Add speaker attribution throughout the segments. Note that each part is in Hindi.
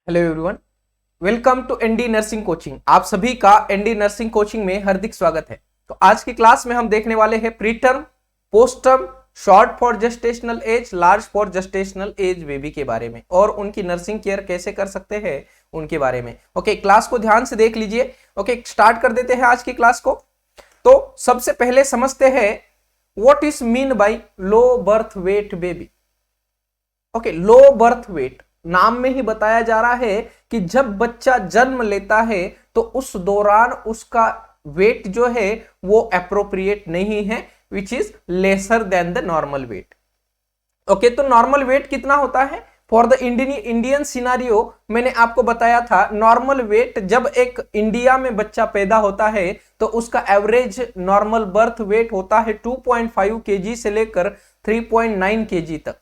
Speaker 1: Hello everyone, welcome to ND nursing coaching. आप सभी का एनडी नर्सिंग कोचिंग में हार्दिक स्वागत है। तो आज की क्लास में हम देखने वाले हैं pre term, post term, short for gestational as, large for gestational age baby के बारे में और उनकी नर्सिंग केयर कैसे कर सकते हैं उनके बारे में। ओके, क्लास को ध्यान से देख लीजिए। ओके, स्टार्ट कर देते हैं आज की क्लास को। तो सबसे पहले समझते हैं what is mean bye low birth weight baby. Okay, low birth wait नाम में ही बताया जा रहा है कि जब बच्चा जन्म लेता है तो उस दौरान उसका वेट जो है वो अप्रोप्रिएट नहीं है, which is lesser than the normal weight. Okay, तो नॉर्मल वेट कितना होता है फॉर द इंडियन सिनारियो? मैंने आपको बताया था नॉर्मल वेट जब एक इंडिया में बच्चा पैदा होता है तो उसका एवरेज नॉर्मल बर्थ वेट होता है 2.5 केजी से लेकर 3.9 केजी तक।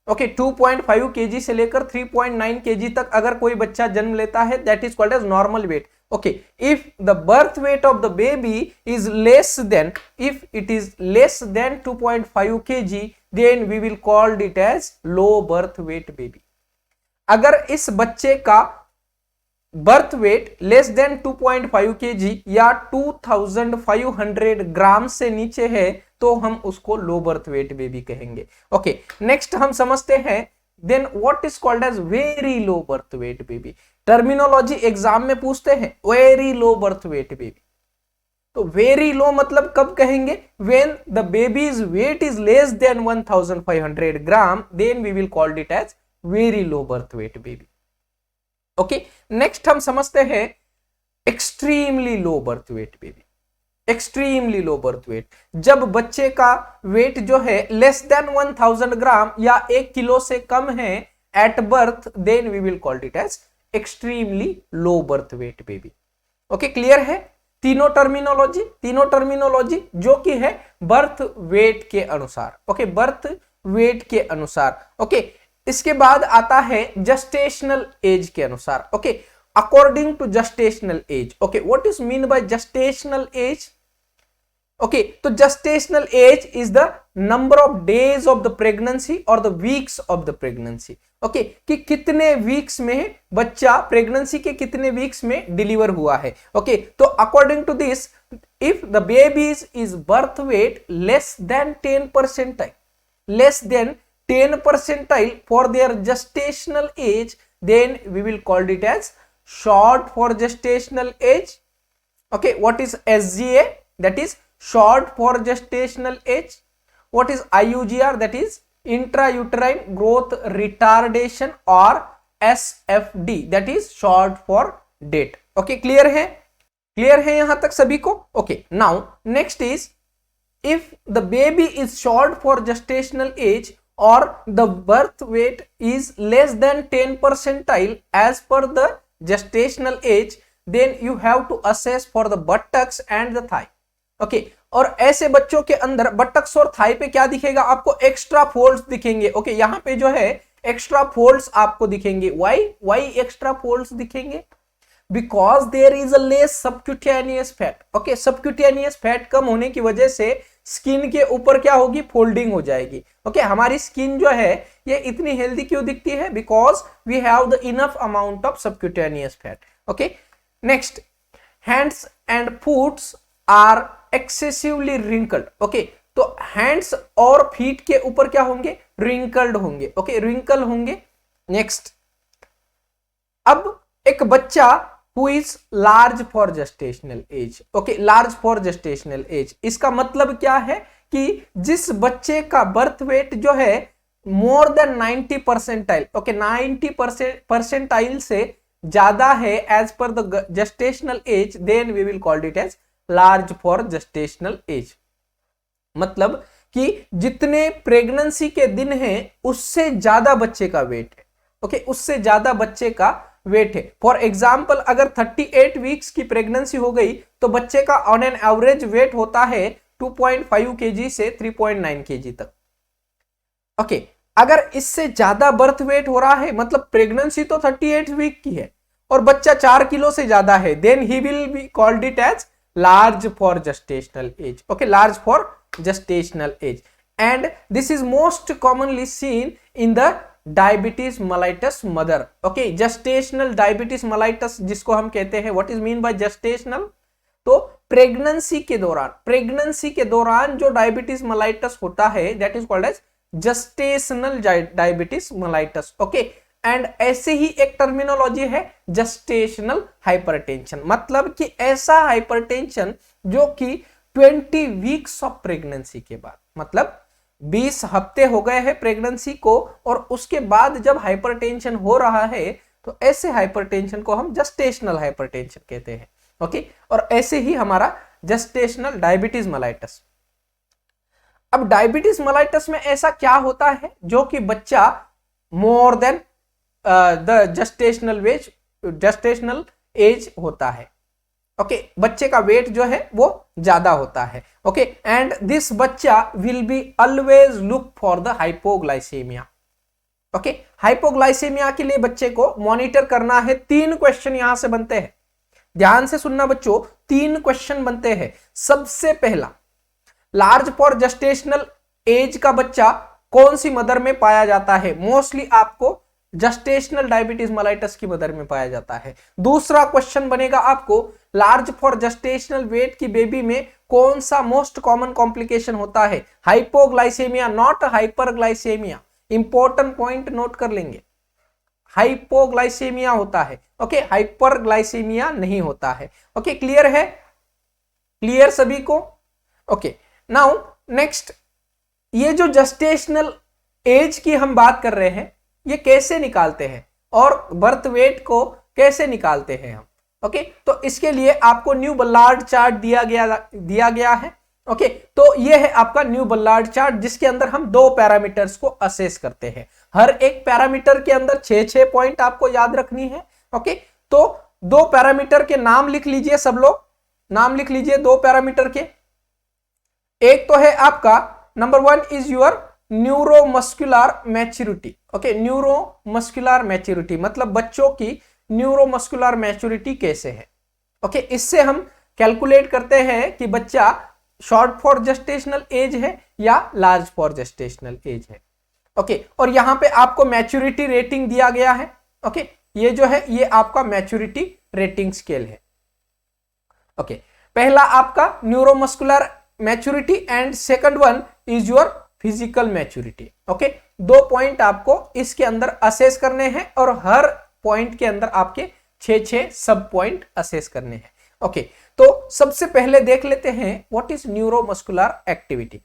Speaker 1: ओके, 2.5 केजी से लेकर 3.9 केजी तक अगर कोई बच्चा जन्म लेता है that is called as normal weight. Okay, if the birth weight of the baby is less than, if it is less than 2.5 KG then we will called it as low birth weight baby. अगर इस बच्चे का birth weight less than 2.5 KG या 2500 ग्राम से नीचे है तो हम उसको लो बर्थ वेट बेबी कहेंगे। ओके, नेक्स्ट हम समझते हैं then what is called as very low birth weight baby. Terminology exam में पूछते हैं very low birth weight baby. तो वेरी लो मतलब कब कहेंगे? When the baby's weight is less than 1500 gram then we will called it as very low birth weight baby. Okay, next हम समझते हैं extremely low birth weight baby. Extremely low birth weight, जब बच्चे का वेट जो है लेस देन 1000 ग्राम या 1 किलो से कम है at birth, then we will called it as extremely low birth weight baby. Okay, clear है? तीनों टर्मिनोलॉजी जो कि है बर्थ वेट के अनुसार। ओके, बर्थ वेट के अनुसार। ओके, इसके बाद आता है जेस्टेशनल एज के अनुसार। Okay, according to gestational age. Okay, what is mean by gestational age? Okay, तो gestational age is the number of days of the pregnancy और the weeks of the pregnancy. Okay, कि कितने वीक्स में बच्चा, प्रेगनेंसी के कितने वीक्स में डिलीवर हुआ है। ओके, तो according to this if the baby's is birth weight less than 10 percentile, less than 10 percentile for their gestational age, then we will call it as short for gestational age. Okay, what is SGA? That is short for gestational age. What is IUGR? That is intrauterine growth retardation or SFD, that is short for date. Okay, clear है यहां तक सभी को? Okay, now next is if the baby is short for gestational age or the birth weight is less than 10 percentile as per the gestational age, then you have to assess for the buttocks and the thigh. Okay, और ऐसे बच्चों के अंदर बटक्स और थाई पे क्या दिखेगा? आपको एक्स्ट्रा फोल्ड्स दिखेंगे। ओके, यहाँ पे जो है एक्स्ट्रा फोल्ड्स आपको दिखेंगे। वाई एक्स्ट्रा फोल्ड्स दिखेंगे? Because there is a less subcutaneous fat. Okay, subcutaneous fat कम होने की वजह से स्किन के ऊपर क्या होगी? फोल्डिंग हो जाएगी। ओके, हमारी स्किन जो है ये इतनी हेल्दी क्यों दिखती है? Because we have the enough amount of subcutaneous fat. Okay, next, hands and foots are excessively wrinkled. Okay, तो हैंड्स और फीट के ऊपर क्या होंगे? रिंकल्ड होंगे। ओके, रिंकल होंगे। नेक्स्ट, अब एक बच्चा who is large for gestational age. Okay, large for gestational age, इसका मतलब क्या है कि जिस बच्चे का बर्थ वेट जो है more than 90 percentile, okay 90 percentile से ज्यादा है as per the gestational age, then we will called it as large for gestational age. मतलब कि जितने प्रेगनेंसी के दिन हैं उससे ज्यादा बच्चे का वेट है। ओके, उससे ज्यादा बच्चे का वेट है। फॉर एग्जाम्पल, अगर 38 वीक्स की प्रेगनेंसी हो गई तो बच्चे का ऑन एन एवरेज वेट होता है 2.5 केजी से 3.9 केजी तक। ओके, अगर इससे ज्यादा बर्थ वेट हो रहा है, मतलब प्रेगनेंसी तो 38 वीक की है और बच्चा 4 किलो से ज्यादा है, then he will be called it as large for gestational age. Okay, large for gestational age, and this is most commonly seen in the diabetes mellitus mother. Okay, gestational diabetes mellitus जिसको हम कहते हैं, what is mean by gestational, तो प्रेगनेंसी के दौरान जो डायबिटीज मेलाइटस होता है that is called as gestational diabetes mellitus. Okay, and ऐसे ही एक टर्मिनोलॉजी है जेस्टेशनल हाइपरटेंशन, मतलब कि ऐसा हाइपरटेंशन जो कि 20 वीक्स ऑफ प्रेगनेंसी के बाद, मतलब 20 हफ्ते हो गए हैं प्रेगनेंसी को और उसके बाद जब हाइपरटेंशन हो रहा है तो ऐसे हाइपरटेंशन को हम जेस्टेशनल हाइपरटेंशन कहते हैं। ओके, और ऐसे ही हमारा जेस्टेशनल डायबिटीज मेलाइटस। अब डायबिटीज मेलाइटस में ऐसा क्या होता है जो कि बच्चा more than the gestational as होता है। ओके, बच्चे का वेट जो है वो ज्यादा होता है। ओके, एंड दिस बच्चा will be always look for the hypoglycaemia. Okay, hypoglycaemia के लिए बच्चे को मॉनिटर करना है। 3 क्वेश्चन यहां से बनते हैं, ध्यान से सुनना बच्चों, 3 क्वेश्चन बनते हैं। सबसे पहला, लार्ज फॉर जेस्टेशनल एज का बच्चा कौन सी मदर में पाया जाता है? मोस्टली आपको जेस्टेशनल डायबिटीज मेलाइटस की मदर में पाया जाता है। दूसरा क्वेश्चन बनेगा आपको, लार्ज फॉर जेस्टेशनल वेट की बेबी में कौन सा मोस्ट कॉमन कॉम्प्लिकेशन होता है? Hypoglycaemia, not hyperglycaemia. Important point note कर लेंगे, हाइपोग्लाइसेमिया होता है। ओके, हाइपरग्लाइसेमिया नहीं होता है। ओके, क्लियर है? क्लियर सभी को? ओके, नाउ नेक्स्ट, ये जो जेस्टेशनल एज की हम बात कर रहे हैं ये कैसे निकालते हैं और बर्थ वेट को कैसे निकालते हैं हम? ओके, तो इसके लिए आपको न्यू बल्लार्ड चार्ट दिया गया है। ओके, तो ये है आपका न्यू बल्लार्ड चार्ट जिसके अंदर हम 2 पैरामीटर्स को असेस करते हैं। हर एक पैरामीटर के अंदर 6 पॉइंट आपको याद रखनी है। ओके, तो 2 पैरामीटर के नाम लिख लीजिए, सब लोग नाम लिख लीजिए 2 पैरामीटर के। एक तो है आपका number 1 is your neuromuscular maturity. Okay, neuromuscular maturity मतलब बच्चों की न्यूरोमस्कुलर मैच्योरिटी कैसे है। ओके, इससे हम कैलकुलेट करते हैं कि बच्चा शॉर्ट फॉर जेस्टेशनल एज है या लार्ज फॉर जेस्टेशनल एज है। ओके, और यहां पे आपको मैच्योरिटी रेटिंग दिया गया है। ओके, ये जो है ये आपका मैच्योरिटी रेटिंग स्केल है। ओके, पहला आपका neuromuscular maturity and second one is your physical maturity. Okay, 2 point आपको इसके अंदर असेस करने हैं और हर पॉइंट के अंदर आपके 6 सब पॉइंट असेस करने हैं। ओके, तो सबसे पहले देख लेते हैं व्हाट इज न्यूरोमस्कुलर एक्टिविटी।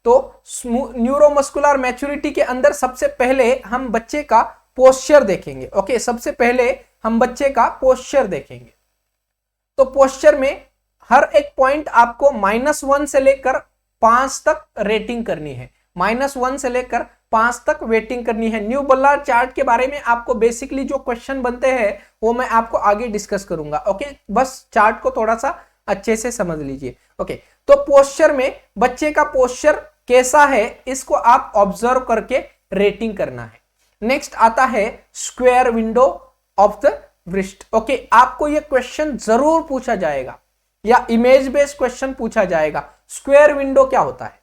Speaker 1: तो न्यूरोमस्कुलर मैच्योरिटी के अंदर सबसे पहले हम बच्चे का पोस्चर देखेंगे। ओके, सबसे पहले हम बच्चे का पोस्चर देखेंगे। तो पोस्चर में हर एक पॉइंट आपको -1 से लेकर 5 तक रेटिंग करनी है। -1 से लेकर 5 तक वेटिंग करनी है। न्यू बल्लार्ड चार्ट के बारे में आपको बेसिकली जो क्वेश्चन बनते हैं वो मैं आपको आगे डिस्कस करूंगा। ओके, बस चार्ट को थोड़ा सा अच्छे से समझ लीजिए। ओके, तो पोस्चर में बच्चे का पोस्चर कैसा है इसको आप ऑब्जर्व करके रेटिंग करना है। नेक्स्ट आता है square window of the wrist. Okay, आपको ये क्वेश्चन जरूर पूछा जाएगा या इमेज बेस्ड क्वेश्चन पूछा जाएगा। स्क्वायर विंडो क्या होता है?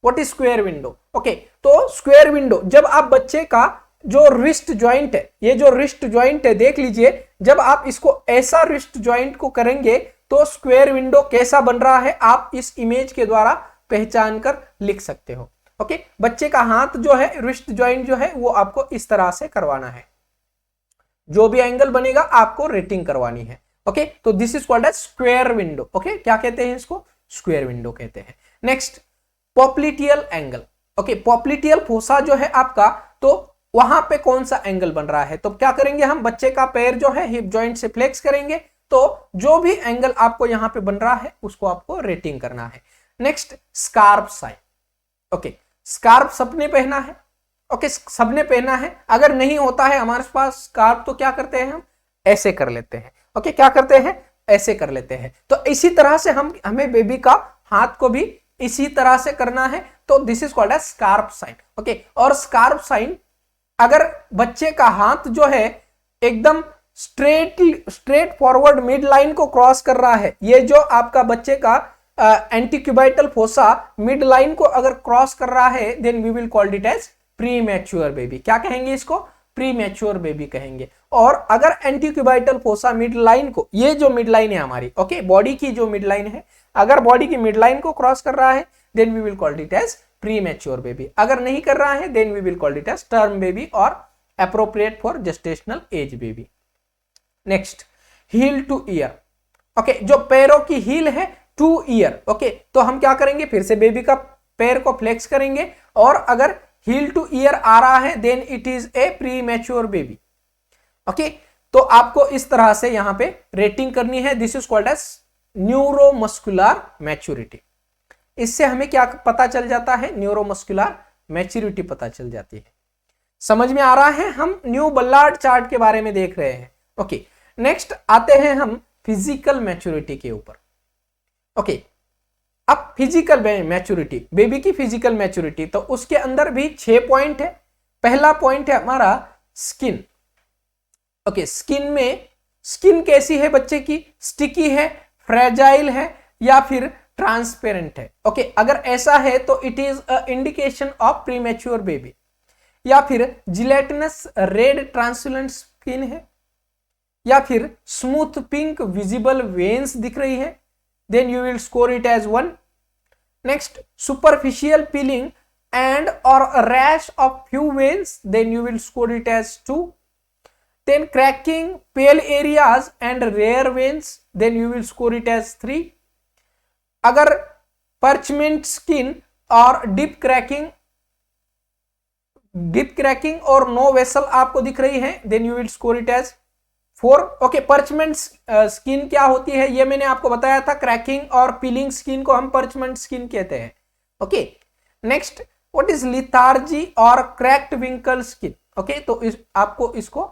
Speaker 1: What is square window? Okay, तो स्क्वायर विंडो जब आप बच्चे का जो रिस्ट ज्वाइंट है, ये जो रिस्ट ज्वाइंट है देख लीजिए, जब आप इसको ऐसा रिस्ट ज्वाइंट को करेंगे तो स्क्वायर विंडो कैसा बन रहा है आप इस इमेज के द्वारा पहचान कर लिख सकते हो। ओके, बच्चे का हाथ जो है, रिस्ट ज्वाइंट जो है वो आपको इस तरह से करवाना है। जो भी एंगल बनेगा आपको रेटिंग करवानी है। ओके, तो this is called as square window. Okay, क्या कहते हैं इसको? स्क्वायर विंडो कहते हैं। Next, popliteal angle. Okay, popliteal fossa जो है आपका, तो वहां पे कौन सा एंगल बन रहा है? तो क्या करेंगे हम, बच्चे का पैर जो है हिप जॉइंट से फ्लेक्स करेंगे, तो जो भी एंगल आपको यहां पे बन रहा है उसको आपको रेटिंग करना है। Next, scarf sign. Okay, scarf सबने पहना है। ओके, सबने पहना है। अगर नहीं होता है हमारे पास स्कार्फ तो क्या करते हैं हम? ऐसे कर लेते हैं। ओके, क्या करते हैं? ऐसे कर लेते हैं। तो इसी तरह से हमें बेबी का हाथ को भी इसी तरह से करना है। तो this is called as scarf sign. Okay, और स्कार्फ साइन अगर बच्चे का हाथ जो है एकदम स्ट्रेट फॉरवर्ड मिड लाइन को क्रॉस कर रहा है, ये जो आपका बच्चे का एंटीक्यूबाइटल फोसा मिड लाइन को अगर क्रॉस कर रहा है, then we will called it as premature baby. क्या कहेंगे इसको? प्री मैच्योर बेबी कहेंगे। और अगर एंटीक्यूबाइटल फोसा मिड लाइन को, ये जो मिड लाइन है हमारी, ओके, बॉडी की जो मिड लाइन है, अगर बॉडी की मिड लाइन को क्रॉस कर रहा है then we will call it as premature baby. अगर नहीं कर रहा है then we will call it as term baby और appropriate for gestational age baby। Next, heel to ear. Okay, जो पैरों की हील है टू ईयर, ओके, तो हम क्या करेंगे, फिर से बेबी का पैर को फ्लेक्स करेंगे और अगर हील टू ईयर आ रहा है then it is a premature baby. Okay, तो आपको इस तरह से यहां पे रेटिंग करनी है। This is called as neuromuscular maturity. इससे हमें क्या पता चल जाता है? न्यूरोमस्कुलर मैच्योरिटी पता चल जाती है। समझ में आ रहा है? हम न्यू बल्लार्ड चार्ट के बारे में देख रहे हैं। ओके, नेक्स्ट आते हैं हम फिजिकल मैच्योरिटी के ऊपर। ओके, अब फिजिकल मैच्योरिटी, बेबी की फिजिकल मैच्योरिटी, तो उसके अंदर भी 6 पॉइंट है। पहला पॉइंट है हमारा स्किन। ओके, स्किन में, स्किन कैसी है बच्चे की? स्टिकी है, फ्रेजाइल है या फिर ट्रांसपेरेंट है? ओके, अगर ऐसा है तो it is a indication of premature baby. या फिर जिलेटिनस रेड ट्रांसलूसेंट स्किन है या फिर स्मूथ पिंक विजिबल वेन्स दिख रही है, then you will score it as 1। Next, superficial peeling and और rash of few veins, then you will score it as 2। Then cracking pale areas and rare veins, then you will score it as 3। अगर परचमेंट स्किन और डिप क्रैकिंग और नो वेसल आपको दिख रही है then you will score it as 4। Okay, parchment skin क्या होती है ये मैंने आपको बताया था। क्रैकिंग और पीलिंग स्किन को हम परचमेंट स्किन कहते हैं। Okay, next, what is lethargy और क्रैक्ड विंकल स्किन? ओके, तो आपको इसको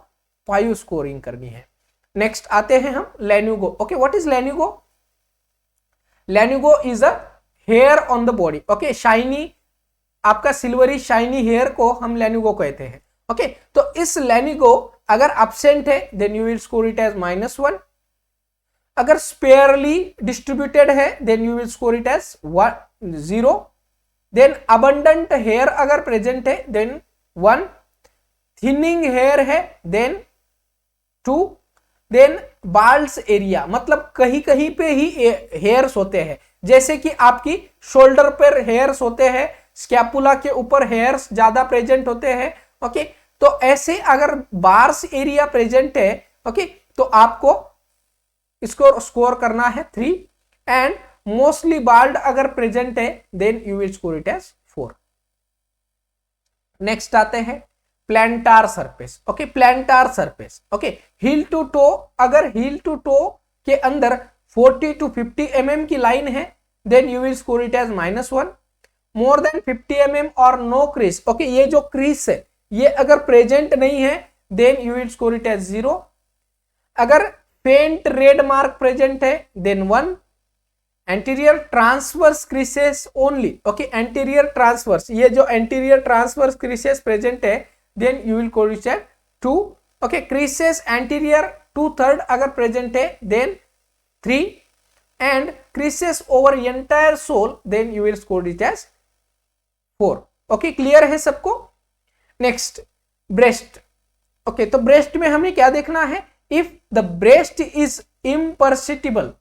Speaker 1: 5 स्कोरिंग करनी है। नेक्स्ट आते हैं हम lanugo. Okay, what is lanugo? Lanugo is a hair on the body. Okay, shiny, आपका सिल्वरी शाइनी हेयर को हम लैन्यूगो कहते हैं। ओके, तो इस लैन्यूगो अगर एब्सेंट है then you will score it as -1। अगर स्पेयरली डिस्ट्रीब्यूटेड है then you will score it as 0। Then abundant hair अगर प्रेजेंट है देन 1। थिनिंग हेयर है देन 2। देन बाल्स एरिया, मतलब कहीं कहीं पे ही हेयर्स होते हैं, जैसे कि आपकी शोल्डर पर हेयर्स होते हैं, स्कैपुला के ऊपर हेयर्स ज्यादा प्रेजेंट होते हैं। ओके, तो ऐसे अगर बार्स एरिया प्रेजेंट है, ओके, तो आपको इसको स्कोर करना है 3। एंड मोस्टली बाल्ड अगर प्रेजेंट है then you will score it as 4। Next आते हैं plantar surface. Okay, plantar surface. Okay, heel to toe, अगर हील टू टो के अंदर 40 to 50 mm की लाइन है then you will score it as -1। More than 50 mm और नो क्रीज, ओके, ये जो क्रीज है ये अगर प्रेजेंट नहीं है then you will score it as 0। अगर पेंट रेड मार्क प्रेजेंट है then 1। Anterior transverse creases only, okay, anterior transverse, ये जो एंटीरियर ट्रांसवर्स क्रीसेस प्रेजेंट है then you will score it as 2। Okay, creases anterior 2/3 अगर प्रेजेंट है then 3। And creases over entire sole then you will score it as 4। Okay, clear है सबको? Next, breast. ओके, तो ब्रेस्ट में हमें क्या देखना है? इफ द ब्रेस्ट इज इम्पर्सिटिबल,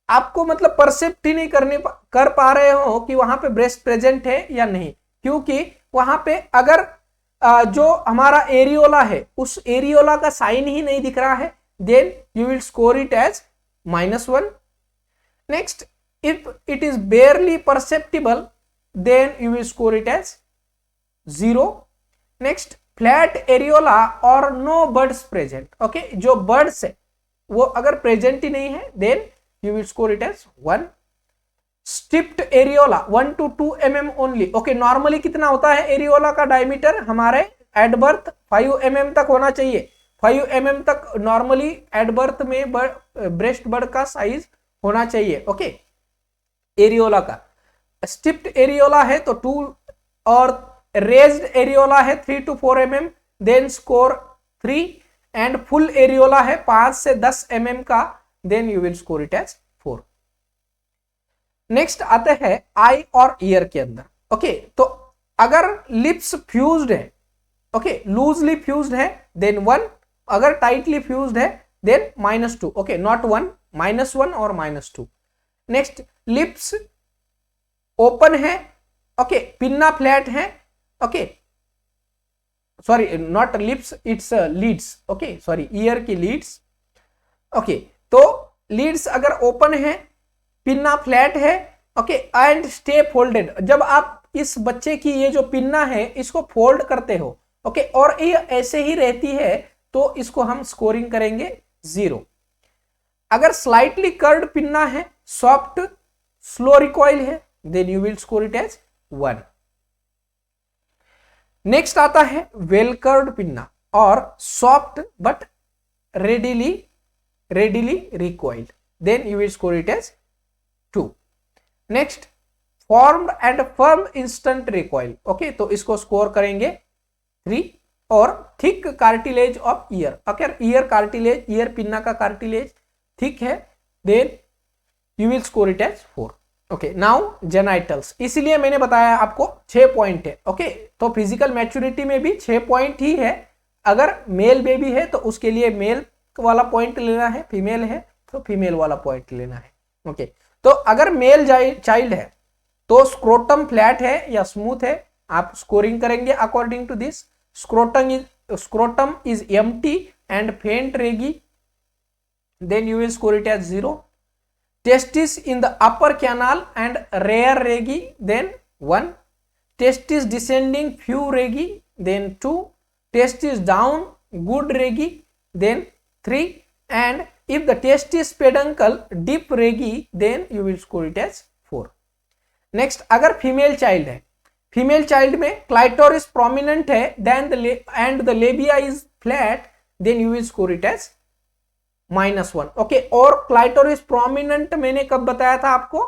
Speaker 1: आपको मतलब परसेप्ट ही नहीं कर पा रहे हो कि वहां पे ब्रेस्ट प्रेजेंट है या नहीं, क्योंकि वहां पे अगर जो हमारा एरियोला है उस एरियोला का साइन ही नहीं दिख रहा है then you will score it as -1। Next, if it is barely perceptible then you will score it as 0। Next, flat areola और नो बर्ड्स प्रेजेंट। ओके, जो बर्ड्स है वो अगर प्रेजेंट ही नहीं है then you will score it as 1। Stippled areola 1 to 2 mm only. Okay, normally कितना होता है एरियोला का डायमीटर हमारे एट बर्थ 5 mm तक होना चाहिए। 5 mm तक नॉर्मली एट बर्थ में ब्रेस्ट बर्ड का साइज होना चाहिए। ओके, एरियोला का स्टिप्ड एरियोला है तो 2 और रेज्ड एरियोला है 3 to 4 mm then score 3। And full areola है 5 से 10 mm का then you will score it as 4। Next आते हैं आई और ईयर के अंदर। ओके, तो अगर लिप्स फ्यूज्ड है, ओके, लूजली फ्यूज्ड है देन 1, अगर टाइटली फ्यूज्ड है देन -2, ओके, नॉट 1, -1 और -2। नेक्स्ट, लिप्स ओपन है, ओके, पिन्ना फ्लैट है, okay, sorry not lips, it's lids, okay, sorry ear की लीड्स, ओके, तो लीड्स अगर ओपन है, पिन्ना फ्लैट है, ओके, एंड स्टे फोल्डेड, जब आप इस बच्चे की ये जो पिन्ना है इसको फोल्ड करते हो, ओके, और ये ऐसे ही रहती है तो इसको हम स्कोरिंग करेंगे 0। अगर स्लाइटली कर्व्ड पिन्ना है, सॉफ्ट स्लो रिकॉइल है, then you will score it as 1। Next आता है वेल कर्व्ड पिन्ना और soft but readily recoiled, then you will score it as 2। Next, formed and firm instant recoil, okay, तो इसको स्कोर करेंगे 3। और थिक कार्टिलेज ऑफ ईयर, अगर ईयर कार्टिलेज, ईयर पिन्ना का कार्टिलेज थिक है, then you will score it as 4। Okay, now genitals, इसलिए मैंने बताया आपको 6 पॉइंट है, ओके, तो फिजिकल मैच्योरिटी में भी 6 पॉइंट ही है। अगर मेल बेबी है तो उसके लिए मेल वाला पॉइंट लेना है, फीमेल है तो फीमेल वाला पॉइंट लेना है, ओके। तो अगर मेल चाइल्ड है तो स्क्रोटम फ्लैट है या स्मूथ है, आप स्कोरिंग करेंगे according to this. Scrotum is empty and faint रहेगी, then you will score it as 0। Testis in the upper canal and rare रहेगी, देन 1। टेस्टिस डिसेंडिंग फ्यू रहेगी, देन 2। टेस्टिस डाउन गुड रहेगी, then 3। And if the testis पेडंकल डीप रहेगी, then you will score it as 4। Next, अगर फीमेल चाइल्ड है, फीमेल चाइल्ड में क्लाइटोरिस प्रोमिनेंट है and the लेबिया is flat, then you will score it as -1, okay. और क्लाइटोरिस प्रोमिनेंट मैंने कब बताया था आपको?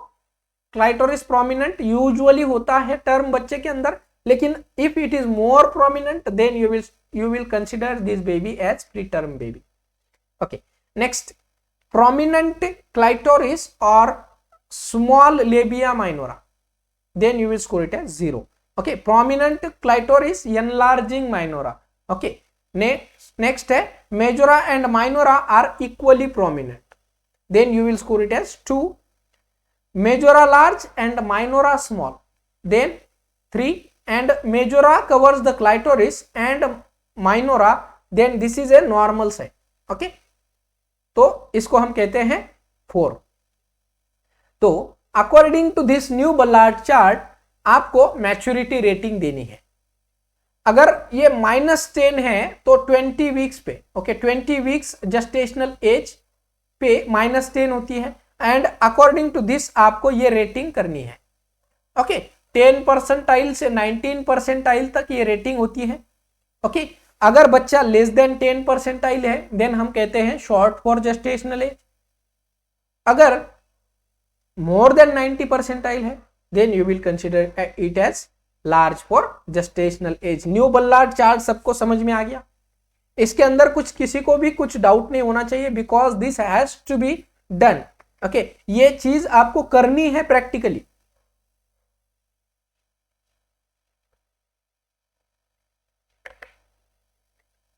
Speaker 1: क्लाइटोरिस प्रोमिनेंट यूजुअली होता है टर्म बच्चे के अंदर, लेकिन if it is more prominent then you will consider this baby as pre term baby, okay. Next, prominent clitoris और small labia minora, then you will score it as 0, okay। prominent clitoris enlarging minora, okay। next है majora and minora are equally prominent, then you will score it as 2। majora large and minora small, then 3। and majora covers the clitoris and minora, then this is a normal size, okay। तो इसको हम कहते हैं 4। तो according to this new Ballard chart आपको मैच्योरिटी रेटिंग देनी है। अगर ये -10 है तो 20 वीक्स पे, ओके, 20 वीक्स जेस्टेशनल एज पे -10 होती है, एंड अकॉर्डिंग टू दिस आपको ये रेटिंग करनी है, ओके। 10 परसेंटाइल से 19 परसेंटाइल तक ये रेटिंग होती है, ओके। अगर बच्चा लेस देन 10 परसेंटाइल है देन हम कहते हैं शॉर्ट फॉर जेस्टेशनल एज। अगर मोर देन 90 परसेंटाइल है then you will consider it as large for gestational age. New Ballard chart सबको समझ में आ गया? इसके अंदर कुछ किसी को भी कुछ डाउट नहीं होना चाहिए, because this has to be done, okay. ये चीज आपको करनी है practically,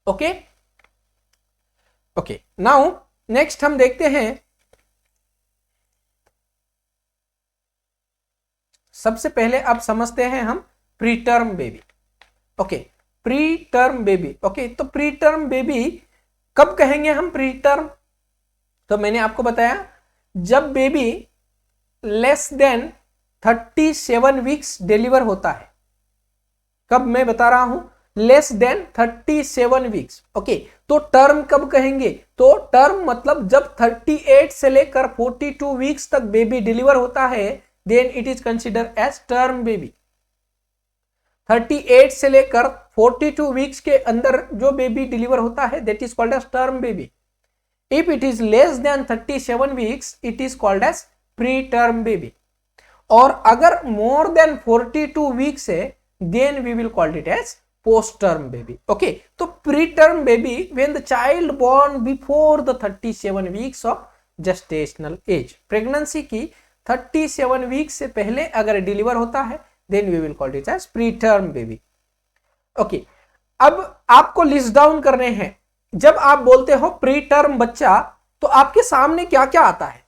Speaker 1: okay okay. Now next हम देखते हैं, सबसे पहले अब समझते हैं हम pre term baby, okay. Pre term baby, okay. तो प्री टर्म बेबी कब कहेंगे हम प्री टर्म? तो मैंने आपको बताया जब baby less than 37 weeks deliver होता है। कब मैं बता रहा हूं? Less than 37 weeks, okay. तो टर्म कब कहेंगे? तो टर्म मतलब जब 38 से लेकर 42 वीक्स तक बेबी डिलीवर होता है, then it is considered as term baby। 38 से लेकर 42 वीक्स के अंदर जो बेबी डिलीवर होता है that is called as term baby। if it is less than 37 weeks it is called as pre-term baby। और अगर more than 42 weeks है then we will call it as post-term baby, okay। तो pre-term baby when the child born before the 37 weeks of gestational age, pregnancy की 37 वीक से पहले अगर डिलीवर होता है then we will call it as pre term baby. Okay, अब आपको लिस्ट डाउन करने हैं। जब आप बोलते हो प्री टर्म बच्चा तो आपके सामने क्या क्या आता है,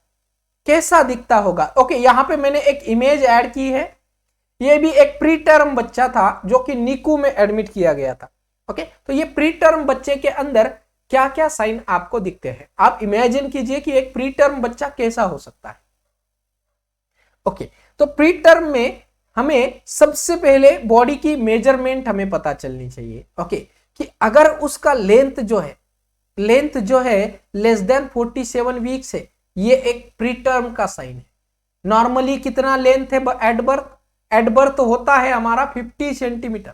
Speaker 1: कैसा दिखता होगा। ओके, यहां पे मैंने एक इमेज ऐड की है। ये भी एक प्री टर्म बच्चा था जो कि निकू में एडमिट किया गया था। ओके, तो ये प्री टर्म बच्चे के अंदर क्या क्या साइन आपको दिखते हैं, आप इमेजिन कीजिए कि एक प्री टर्म बच्चा कैसा हो सकता है। ओके, तो प्री टर्म में हमें सबसे पहले बॉडी की मेजरमेंट हमें पता चलनी चाहिए। ओके, कि अगर उसका लेंथ जो है लेस देन 47 वीक्स है, ये एक प्री टर्म का साइन है। नॉर्मली कितना लेंथ है एट बर्थ? एट बर्थ होता है हमारा 50 सेंटीमीटर।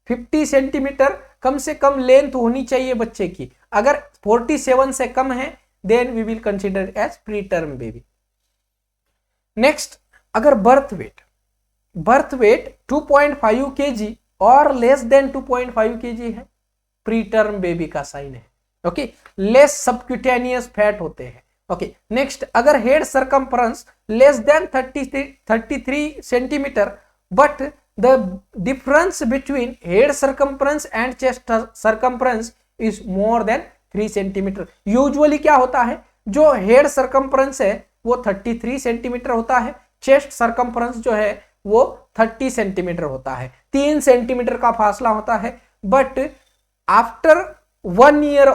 Speaker 1: 50 सेंटीमीटर कम से कम लेंथ होनी चाहिए बच्चे की। अगर 47 से कम है then we will consider as pre term baby. Next, अगर बर्थ वेट 2.5 kg और लेस देन 2.5 kg है, प्री टर्म बेबी का साइन है। ओके, लेस सबक्यूटेनियस फैट होते हैं। ओके, नेक्स्ट, अगर head circumference less than 33 centimetre but the difference between head circumference and chest circumference is more than 3 centimetre. Usually क्या होता है, जो हेड सरकमफ्रेंस है वो 33 सेंटीमीटर होता है, चेस्ट सरकमफ्रेंस जो है वो 30 सेंटीमीटर होता है, 3 सेंटीमीटर का फासला होता है। But after 1 year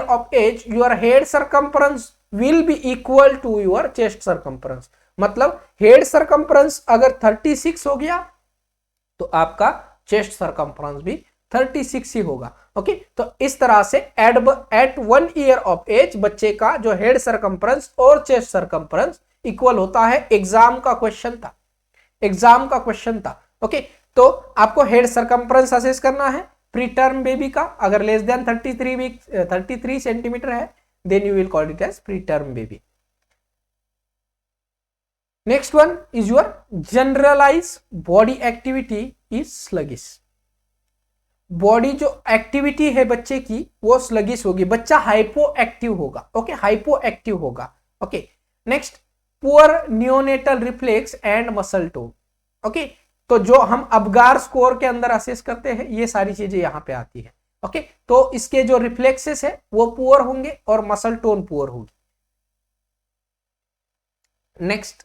Speaker 1: of age your head circumference will be equal to your chest circumference। मतलब हेड सरकमफ्रेंस अगर 36 हो गया तो आपका चेस्ट सरकमफ्रेंस भी 36 ही होगा। ओके, तो इस तरह से एट 1 year of age बच्चे का जो हेड सरकमफ्रेंस और चेस्ट सरकमफ्रेंस इक्वल होता है। एग्जाम का क्वेश्चन था। ओके, तो आपको हेड सरकमफ्रेंस असेस करना है प्री टर्म बेबी का। अगर लेस देन 33 सेंटीमीटर है then you will call it as pre term baby. Next one is your generalise body activity is sluggish. Body जो एक्टिविटी है बच्चे की वो स्लगिश होगी, बच्चा हाइपो एक्टिव होगा। ओके, हाइपो एक्टिव होगा। Okay, next, poor neonatal reflex and muscle tone. Okay, तो जो हम अबगार स्कोर के अंदर असेस करते हैं ये सारी चीजें यहां पे आती है। ओके, तो इसके जो रिफ्लेक्सेस है वो पुअर होंगे और मसल टोन पुअर होगी। Next,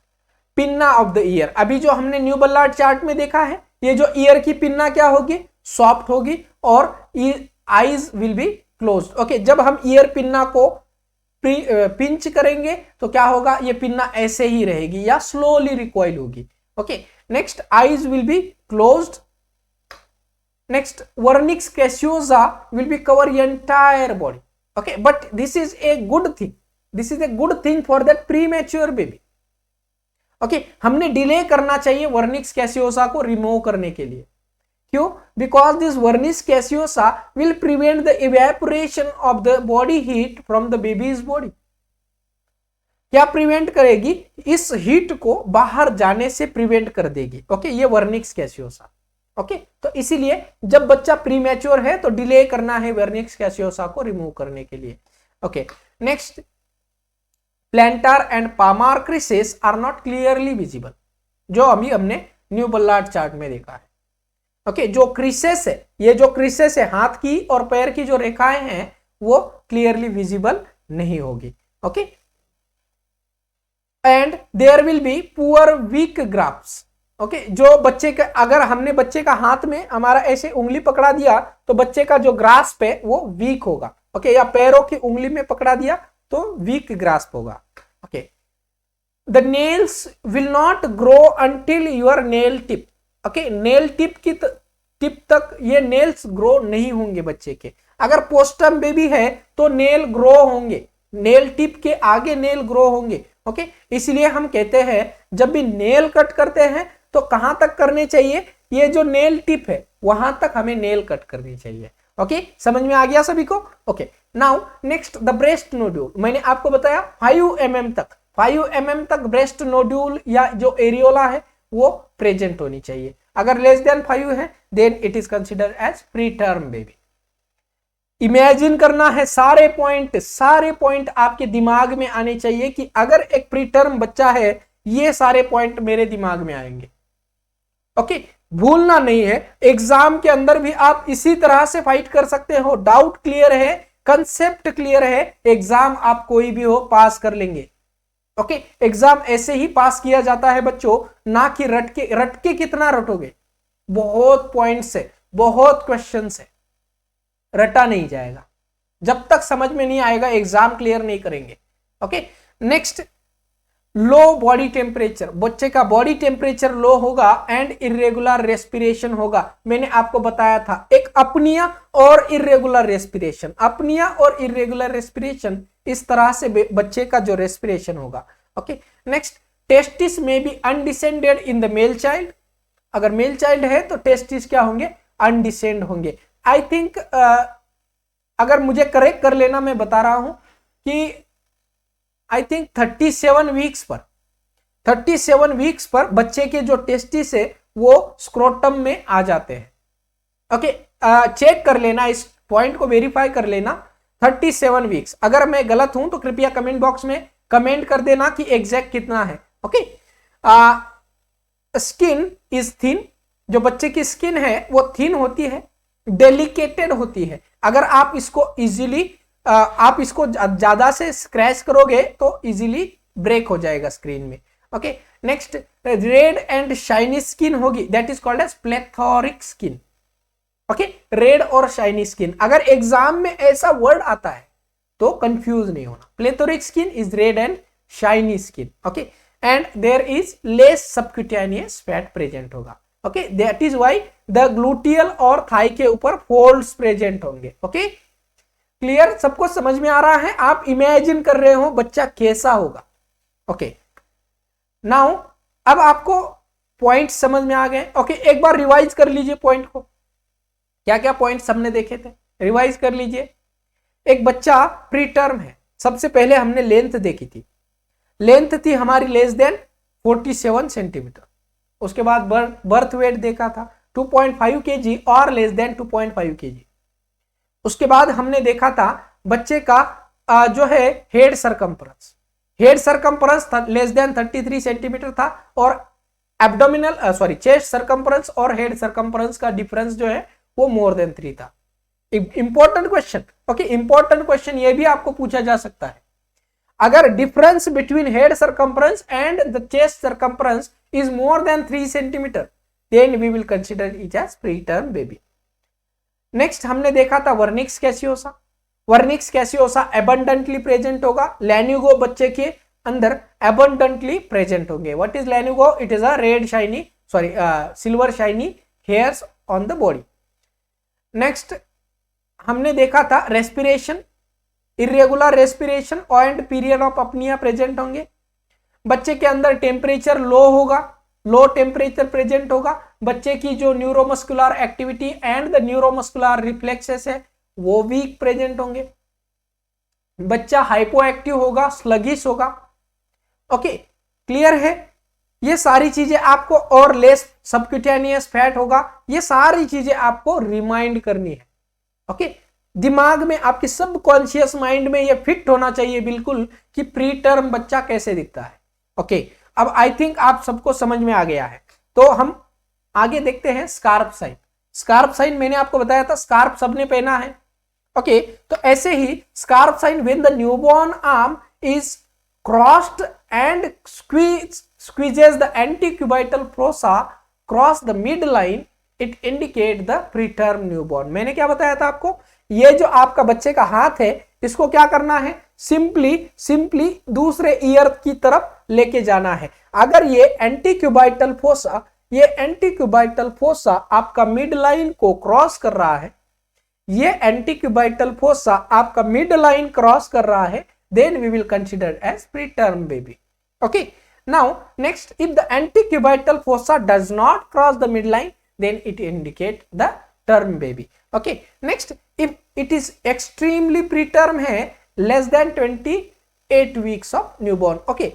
Speaker 1: pinna of the year. अभी जो हमने न्यू बल्लार्ड चार्ट में देखा है, ये जो ईयर की पिन्ना क्या होगी, सॉफ्ट होगी और eyes will be closed. Okay, जब हम ईयर पिन्ना को पिंच करेंगे तो क्या होगा, ये पिन्ना ऐसे ही रहेगी या स्लोली रिकॉइल होगी। Okay, next, eyes will be closed. Next, vernix caseosa will be cover entire body. Okay, but this is a good thing for that premature baby. Okay, हमने डिले करना चाहिए वर्निक्स कैसियोसा को रिमूव करने के लिए। क्यों? Because this vernix caseosa will prevent the evaporation of the body heat from the baby's body. क्या प्रिवेंट करेगी? इस हीट को बाहर जाने से प्रिवेंट कर देगी। ओके, ये वर्निक्स कैसियोसा। ओके, तो इसीलिए जब बच्चा प्रीमैच्योर है तो डिले करना है वर्निक्स कैसियोसा को रिमूव करने के लिए। Okay, next, plantar and palmar creases are not clearly visible, जो अभी हमने न्यू बल्लार्ड चार्ट में देखा है। ओके, जो क्रिसेस है, ये जो क्रिसेस है हाथ की और पैर की जो रेखाएं हैं वो क्लियरली विजिबल नहीं होगी। Okay, and there will be poor weak graphs. Okay, जो बच्चे का, अगर हमने बच्चे का हाथ में हमारा ऐसे उंगली पकड़ा दिया तो बच्चे का जो ग्रास्प है वो वीक होगा। ओके, या पैरों की उंगली में पकड़ा दिया तो वीक ग्रास्प होगा। Okay, the nails will not grow until your nail tip. Okay, nail tip की टिप तक ये नेल्स ग्रो नहीं होंगे बच्चे के। अगर पोस्टर्म बेबी है तो नेल ग्रो होंगे, नेल टिप के आगे नेल ग्रो होंगे। ओके, इसलिए हम कहते हैं जब भी नेल कट करते हैं तो कहां तक करने चाहिए, ये जो नेल टिप है वहां तक हमें नेल कट करनी चाहिए। ओके, समझ में आ गया सभी को? Okay, now next, the breast nodule. मैंने आपको बताया 5 mm तक ब्रेस्ट नोड्यूल या जो एरियोला है वो प्रेजेंट होनी चाहिए। अगर लेस देन 5 है then it is consider as pre term baby. Imagine करना है, सारे पॉइंट आपके दिमाग में आने चाहिए कि अगर एक प्री टर्म बच्चा है, ये सारे पॉइंट मेरे दिमाग में आएंगे। ओके, भूलना नहीं है, एग्जाम के अंदर भी आप इसी तरह से फाइट कर सकते हो। डाउट क्लियर है, कंसेप्ट क्लियर है, एग्जाम आप कोई भी हो पास कर लेंगे। ओके, एग्जाम ऐसे ही पास किया जाता है बच्चों, ना कि रटके कितना रटोगे, बहुत पॉइंट्स है, बहुत क्वेश्चंस है, रटा नहीं जाएगा। जब तक समझ में नहीं आएगा एग्जाम क्लियर नहीं करेंगे। ओके, नेक्स्ट, लो बॉडी टेम्परेचर, बच्चे का बॉडी टेम्परेचर लो होगा एंड इरेगुलर रेस्पिरेशन होगा। मैंने आपको बताया था एक अपनिया और इरेगुलर रेस्पिरेशन, अपनिया और इरेगुलर रेस्पिरेशन, इस तरह से बच्चे का जो रेस्पिरेशन होगा। ओके, नेक्स्ट, टेस्टिस में be undescended in the male child, अगर मेल चाइल्ड है तो टेस्टिस क्या होंगे, अनडिसेंड होंगे। आई थिंक अगर मुझे करेक्ट कर लेना, मैं बता रहा हूं कि आई थिंक 37 वीक्स पर बच्चे के जो टेस्टिस है वो स्क्रोटम में आ जाते हैं। ओके, चेक कर लेना, इस पॉइंट को वेरीफाई कर लेना, 37 वीक्स। अगर मैं गलत हूं तो कृपया कमेंट बॉक्स में कमेंट कर देना कि एग्जैक्ट कितना है। ओके, स्किन इज थिन, जो बच्चे की स्किन है वो थिन होती है, डेलिकेटेड होती है। अगर आप इसको इजीली आप इसको ज्यादा से स्क्रैच करोगे तो इजीली ब्रेक हो जाएगा स्क्रीन में। Okay, next, red and shiny skin होगी, that is called as plethoric skin. Okay, red और शाइनी स्किन, अगर एग्जाम में ऐसा वर्ड आता है तो कंफ्यूज नहीं होना, plethoric skin is red and shiny skin. Okay, and there is less subcutaneous fat present होगा। Okay, that is why the gluteal और थाई के ऊपर फोल्ड्स प्रेजेंट होंगे। ओके, क्लियर, सबको समझ में आ रहा है? आप इमेजिन कर रहे हो बच्चा कैसा होगा। ओके, नाउ अब आपको पॉइंट समझ में आ गए। ओके, एक बार रिवाइज कर लीजिए पॉइंट को, क्या क्या पॉइंट हमने देखे थे, रिवाइज कर लीजिए। एक बच्चा प्री टर्म है, सबसे पहले हमने लेंथ देखी थी, लेंथ थी हमारी लेस देन 47 सेंटीमीटर। उसके बाद बर्थ वेट देखा था 2.5 kg और लेस देन 2.5 kg। उसके बाद हमने देखा था बच्चे का जो है head circumference, head circumference less than 33 centimetre था, और एब्डोमिनल चेस्ट सरकमफ्रेंस और हेड सरकमफ्रेंस का डिफरेंस जो है वो मोर देन 3 था। Important question. Okay, important question ये भी आपको पूछा जा सकता है, अगर difference between head circumference and the chest circumference is more than 3 centimetre, then we will consider it as pre term baby. Next हमने देखा था vernix कैसियोसा, Wernicke's caseosa abundantly present होगा, लैन्यूगो बच्चे के अंदर एबंडेंटली प्रेजेंट होंगे। What is lanugo? It is a red shiny silver shiny hairs on the body. Next हमने देखा था respiration, irregular respiration and period of apnoea present होंगे। बच्चे के अंदर टेम्परेचर लो होगा, लो टेम्परेचर प्रेजेंट होगा, बच्चे की जो neuromuscular activity and the neuromuscular reflexes है वो वीक प्रेजेंट होंगे। बच्चा हाइपो एक्टिव होगा, स्लगिश होगा। ओके, क्लियर है? ये सारी चीजें आपको, और लेस सबक्यूटेनियस फैट होगा, ये सारी चीजें आपको रिमाइंड करनी है। ओके, दिमाग में आपके सबकॉन्शियस माइंड में ये फिट होना चाहिए बिल्कुल कि प्री टर्म बच्चा कैसे दिखता है। ओके, अब आई थिंक आप सबको समझ में आ गया है, तो हम आगे देखते हैं स्कार्फ साइन। स्कार्फ साइन मैंने आपको बताया था, स्कार्फ सबने पहना है। ओके, तो ऐसे ही scarf sign when the newborn arm is crossed and squeezes the antecubital fossa cross the midline, it indicate the preterm newborn। मैंने क्या बताया था आपको, ये जो आपका बच्चे का हाथ है इसको क्या करना है, सिंपली दूसरे ईयर की तरफ लेके जाना है। अगर ये एंटीक्यूबाइटल फोसा, ये एंटीक्यूबाइटल फोसा आपका मिड लाइन को क्रॉस कर रहा है, ये एंटीक्यूबाइटल फोसा आपका मिड लाइन क्रॉस कर रहा है, then we will consider as preterm baby। Okay, now next, if the antecubital fossa does not cross the midline, then it indicate the term baby। Okay, next, if it is extremely preterm है, less than 28 weeks of newborn। Okay,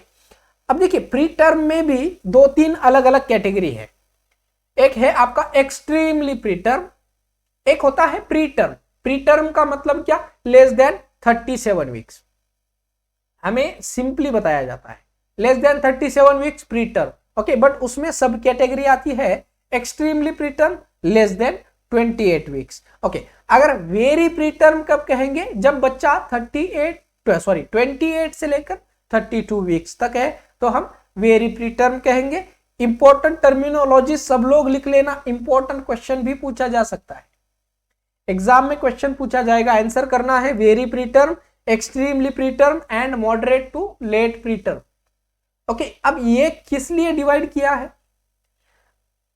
Speaker 1: अब देखिए preterm में भी 2-3 अलग अलग कैटेगरी है। एक है आपका extremely preterm, एक होता है preterm। preterm का मतलब क्या, less than 37 weeks। हमें सिंपली बताया जाता है less than 37 weeks pre term, okay, but उसमें सब कैटेगरी आती है, extremely pre term less than 28 weeks, okay. अगर वेरी प्री टर्म कब कहेंगे, जब बच्चा 28 से लेकर 32 वीक्स तक है, तो हम वेरी प्री टर्म कहेंगे। इंपॉर्टेंट टर्मिनोलॉजी सब लोग लिख लेना, इंपॉर्टेंट क्वेश्चन भी पूछा जा सकता है, एग्जाम में क्वेश्चन पूछा जाएगा, आंसर करना है। Very preterm, extremely preterm and moderate to late preterm, okay. अब ये किस लिए डिवाइड किया है,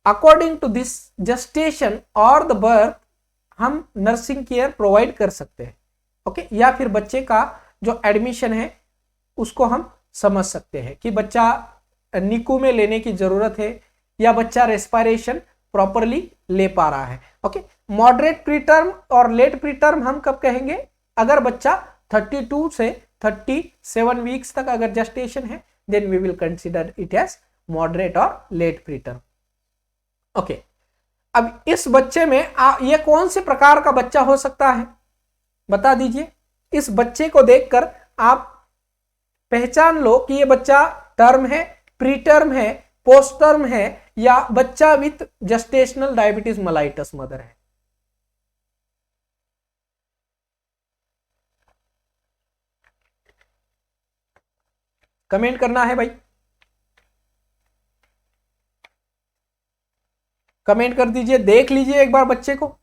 Speaker 1: अकॉर्डिंग टू दिस जेस्टेशन और द बर्थ हम नर्सिंग केयर प्रोवाइड कर सकते हैं, ओके, या फिर बच्चे का जो एडमिशन है उसको हम समझ सकते हैं कि बच्चा निकू में लेने की जरूरत है या बच्चा रेस्पिरेशन प्रॉपरली ले पा रहा है, ओके। मॉडरेट प्री टर्म और लेट प्री टर्म हम कब कहेंगे, अगर बच्चा 32 से 37 वीक्स तक अगर जेस्टेशन है, then we will consider it as moderate और लेट प्री टर्म, ओके। अब इस बच्चे में ये कौन से प्रकार का बच्चा हो सकता है, बता दीजिए। इस बच्चे को देखकर आप पहचान लो कि ये बच्चा टर्म है, प्री टर्म है, पोस्ट टर्म है, या बच्चा with gestational diabetes mellitus mother है। कमेंट करना है भाई, कमेंट कर दीजिए, देख लीजिए एक बार बच्चे को,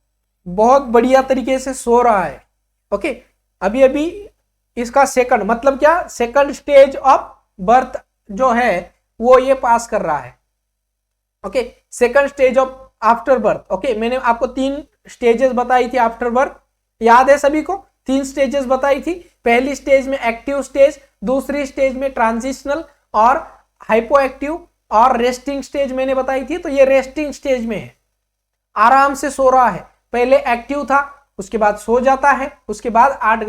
Speaker 1: बहुत बढ़िया तरीके से सो रहा है, ओके। अभी अभी इसका सेकंड मतलब क्या, सेकंड स्टेज ऑफ बर्थ जो है वो ये पास कर रहा है, okay. Second stage of after birth, okay. मैंने आपको 3 स्टेजेस बताई थी आफ्टर बर्थ, याद है सभी को, 3 स्टेजेस बताई थी। पहली स्टेज में एक्टिव स्टेज, दूसरी स्टेज में ट्रांजिशनल और हाइपो एक्टिव, और रेस्टिंग स्टेज मैंने बताई थी। तो ये रेस्टिंग स्टेज में है, आराम से सो रहा है। पहले एक्टिव था, उसके बाद सो जाता है, उसके बाद 4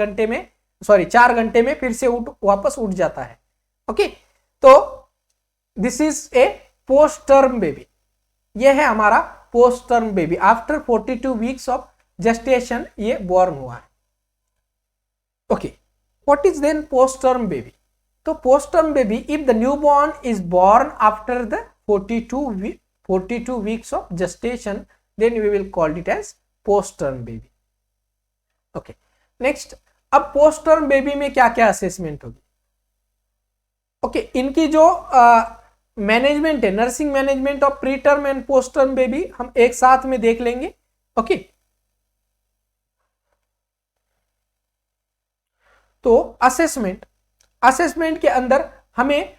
Speaker 1: घंटे में फिर से वापस उठ जाता है, ओके। तो this is a post term baby, ये है हमारा post term baby. After 42 weeks of gestation ये बॉर्न हुआ है, okay. What is then post term baby? तो post term baby, if the new born is born after the 42 weeks of gestation, then we will call it as post term baby, okay. Next, अब पोस्ट टर्म बेबी में क्या क्या असेसमेंट होगी, ओके। इनकी जो मैनेजमेंट है, nursing management of pre term and post term baby, हम एक साथ में देख लेंगे, ओके। तो असेसमेंट के अंदर हमें,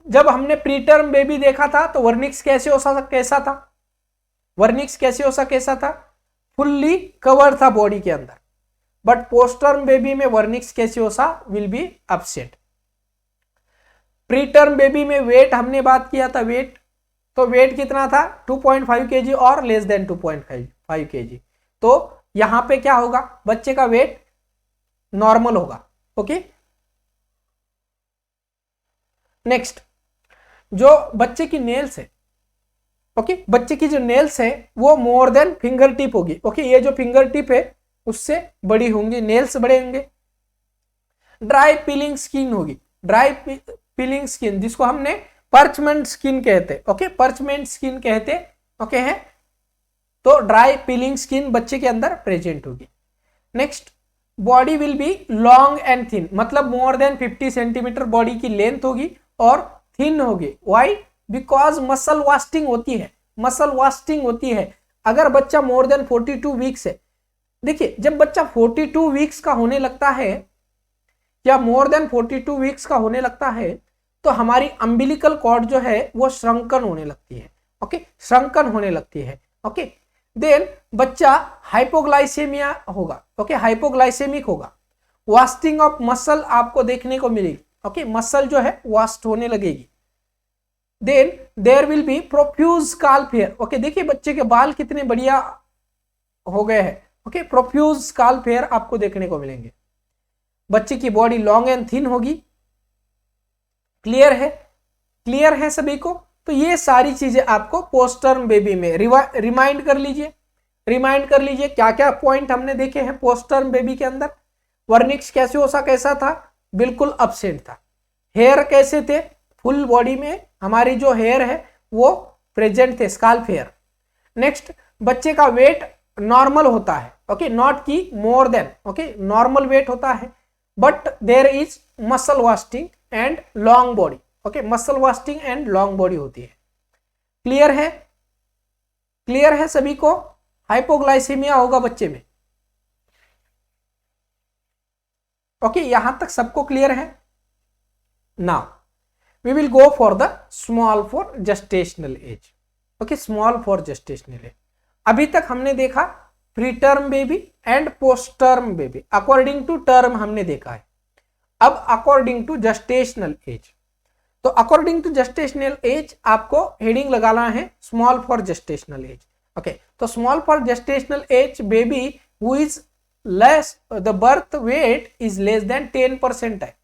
Speaker 1: जब हमने प्री टर्म बेबी देखा था तो वर्निक्स कैसा था, वर्निक्स कैसा था, फुल्ली कवर था बॉडी के अंदर। बट पोस्ट टर्म बेबी में vernix caseosa will be absent. Pre term baby में वेट हमने बात किया था, वेट, तो वेट कितना था 2.5 kg और लेस देन 2.5 kg। तो यहां पे क्या होगा, बच्चे का वेट नॉर्मल होगा, ओके। नेक्स्ट, जो बच्चे की नेल्स है, ओके, बच्चे की जो नेल्स है वो मोर देन फिंगर टिप होगी, ओके। ये जो फिंगर टिप है उससे बड़ी होंगी, नेल्स बड़े होंगे। ड्राई पीलिंग स्किन होगी, ड्राई पीलिंग स्किन जिसको हमने पर्चमेंट स्किन कहते, ओके, पर्चमेंट स्किन कहते, ओके है। तो ड्राई पीलिंग स्किन बच्चे के अंदर प्रेजेंट होगी। Next, body will be long and thin, मतलब मोर देन 50 सेंटीमीटर बॉडी की लेंथ होगी और थिन होगी। व्हाई? बिकॉज मसल वास्टिंग होती है, मसल वास्टिंग होती है। अगर बच्चा मोर देन 42 वीक्स है, देखिए जब बच्चा 42 वीक्स का होने लगता है या मोर देन 42 वीक्स का होने लगता है, तो हमारी अम्बिलिकल कॉर्ड जो है वो श्रंकन होने लगती है, ओके, श्रंकन होने लगती है, ओके। देन बच्चा हाइपोग्लाइसेमिया होगा, ओके, हाइपोग्लाइसेमिक होगा। वास्टिंग ऑफ मसल आपको देखने को मिलेगी, ओके, मसल जो है वास्ट होने लगेगी। Then there will be profuse scalp hair, okay, देखिए बच्चे के बाल कितने बढ़िया हो गए हैं, ओके, प्रोफ्यूज स्काल्प हेयर आपको देखने को मिलेंगे। बच्चे की बॉडी लॉन्ग एंड थिन होगी। क्लियर है? क्लियर है सभी को? तो ये सारी चीजें आपको पोस्ट टर्म बेबी में रिमाइंड कर लीजिए, रिमाइंड कर लीजिए क्या क्या पॉइंट हमने देखे हैं पोस्ट टर्म बेबी के अंदर। वर्निक्स कैसियोसा कैसा था? बिल्कुल एब्सेंट था। हेयर कैसे थे, फुल बॉडी में हमारी जो हेयर है वो प्रेजेंट थे, स्काल्प हेयर। नेक्स्ट, बच्चे का वेट नॉर्मल होता है, ओके, नॉट की more than, okay, normal weight होता है, but there is muscle wasting and long body, okay, muscle wasting and long body होती है। क्लियर है, क्लियर है सभी को? हाइपोग्लाइसीमिया होगा बच्चे में, ओके, यहां तक सबको क्लियर है? Now we will go for the small for gestational age, okay, small for gestational age. अभी तक हमने देखा pre term baby and post term baby, according to term हमने देखा है। अब अकॉर्डिंग टू जेस्टेशनल एज, तो अकॉर्डिंग टू जेस्टेशनल एज आपको हेडिंग लगाना है small for gestational age, okay. तो small for gestational age baby who is less, the birth weight is less than 10% है,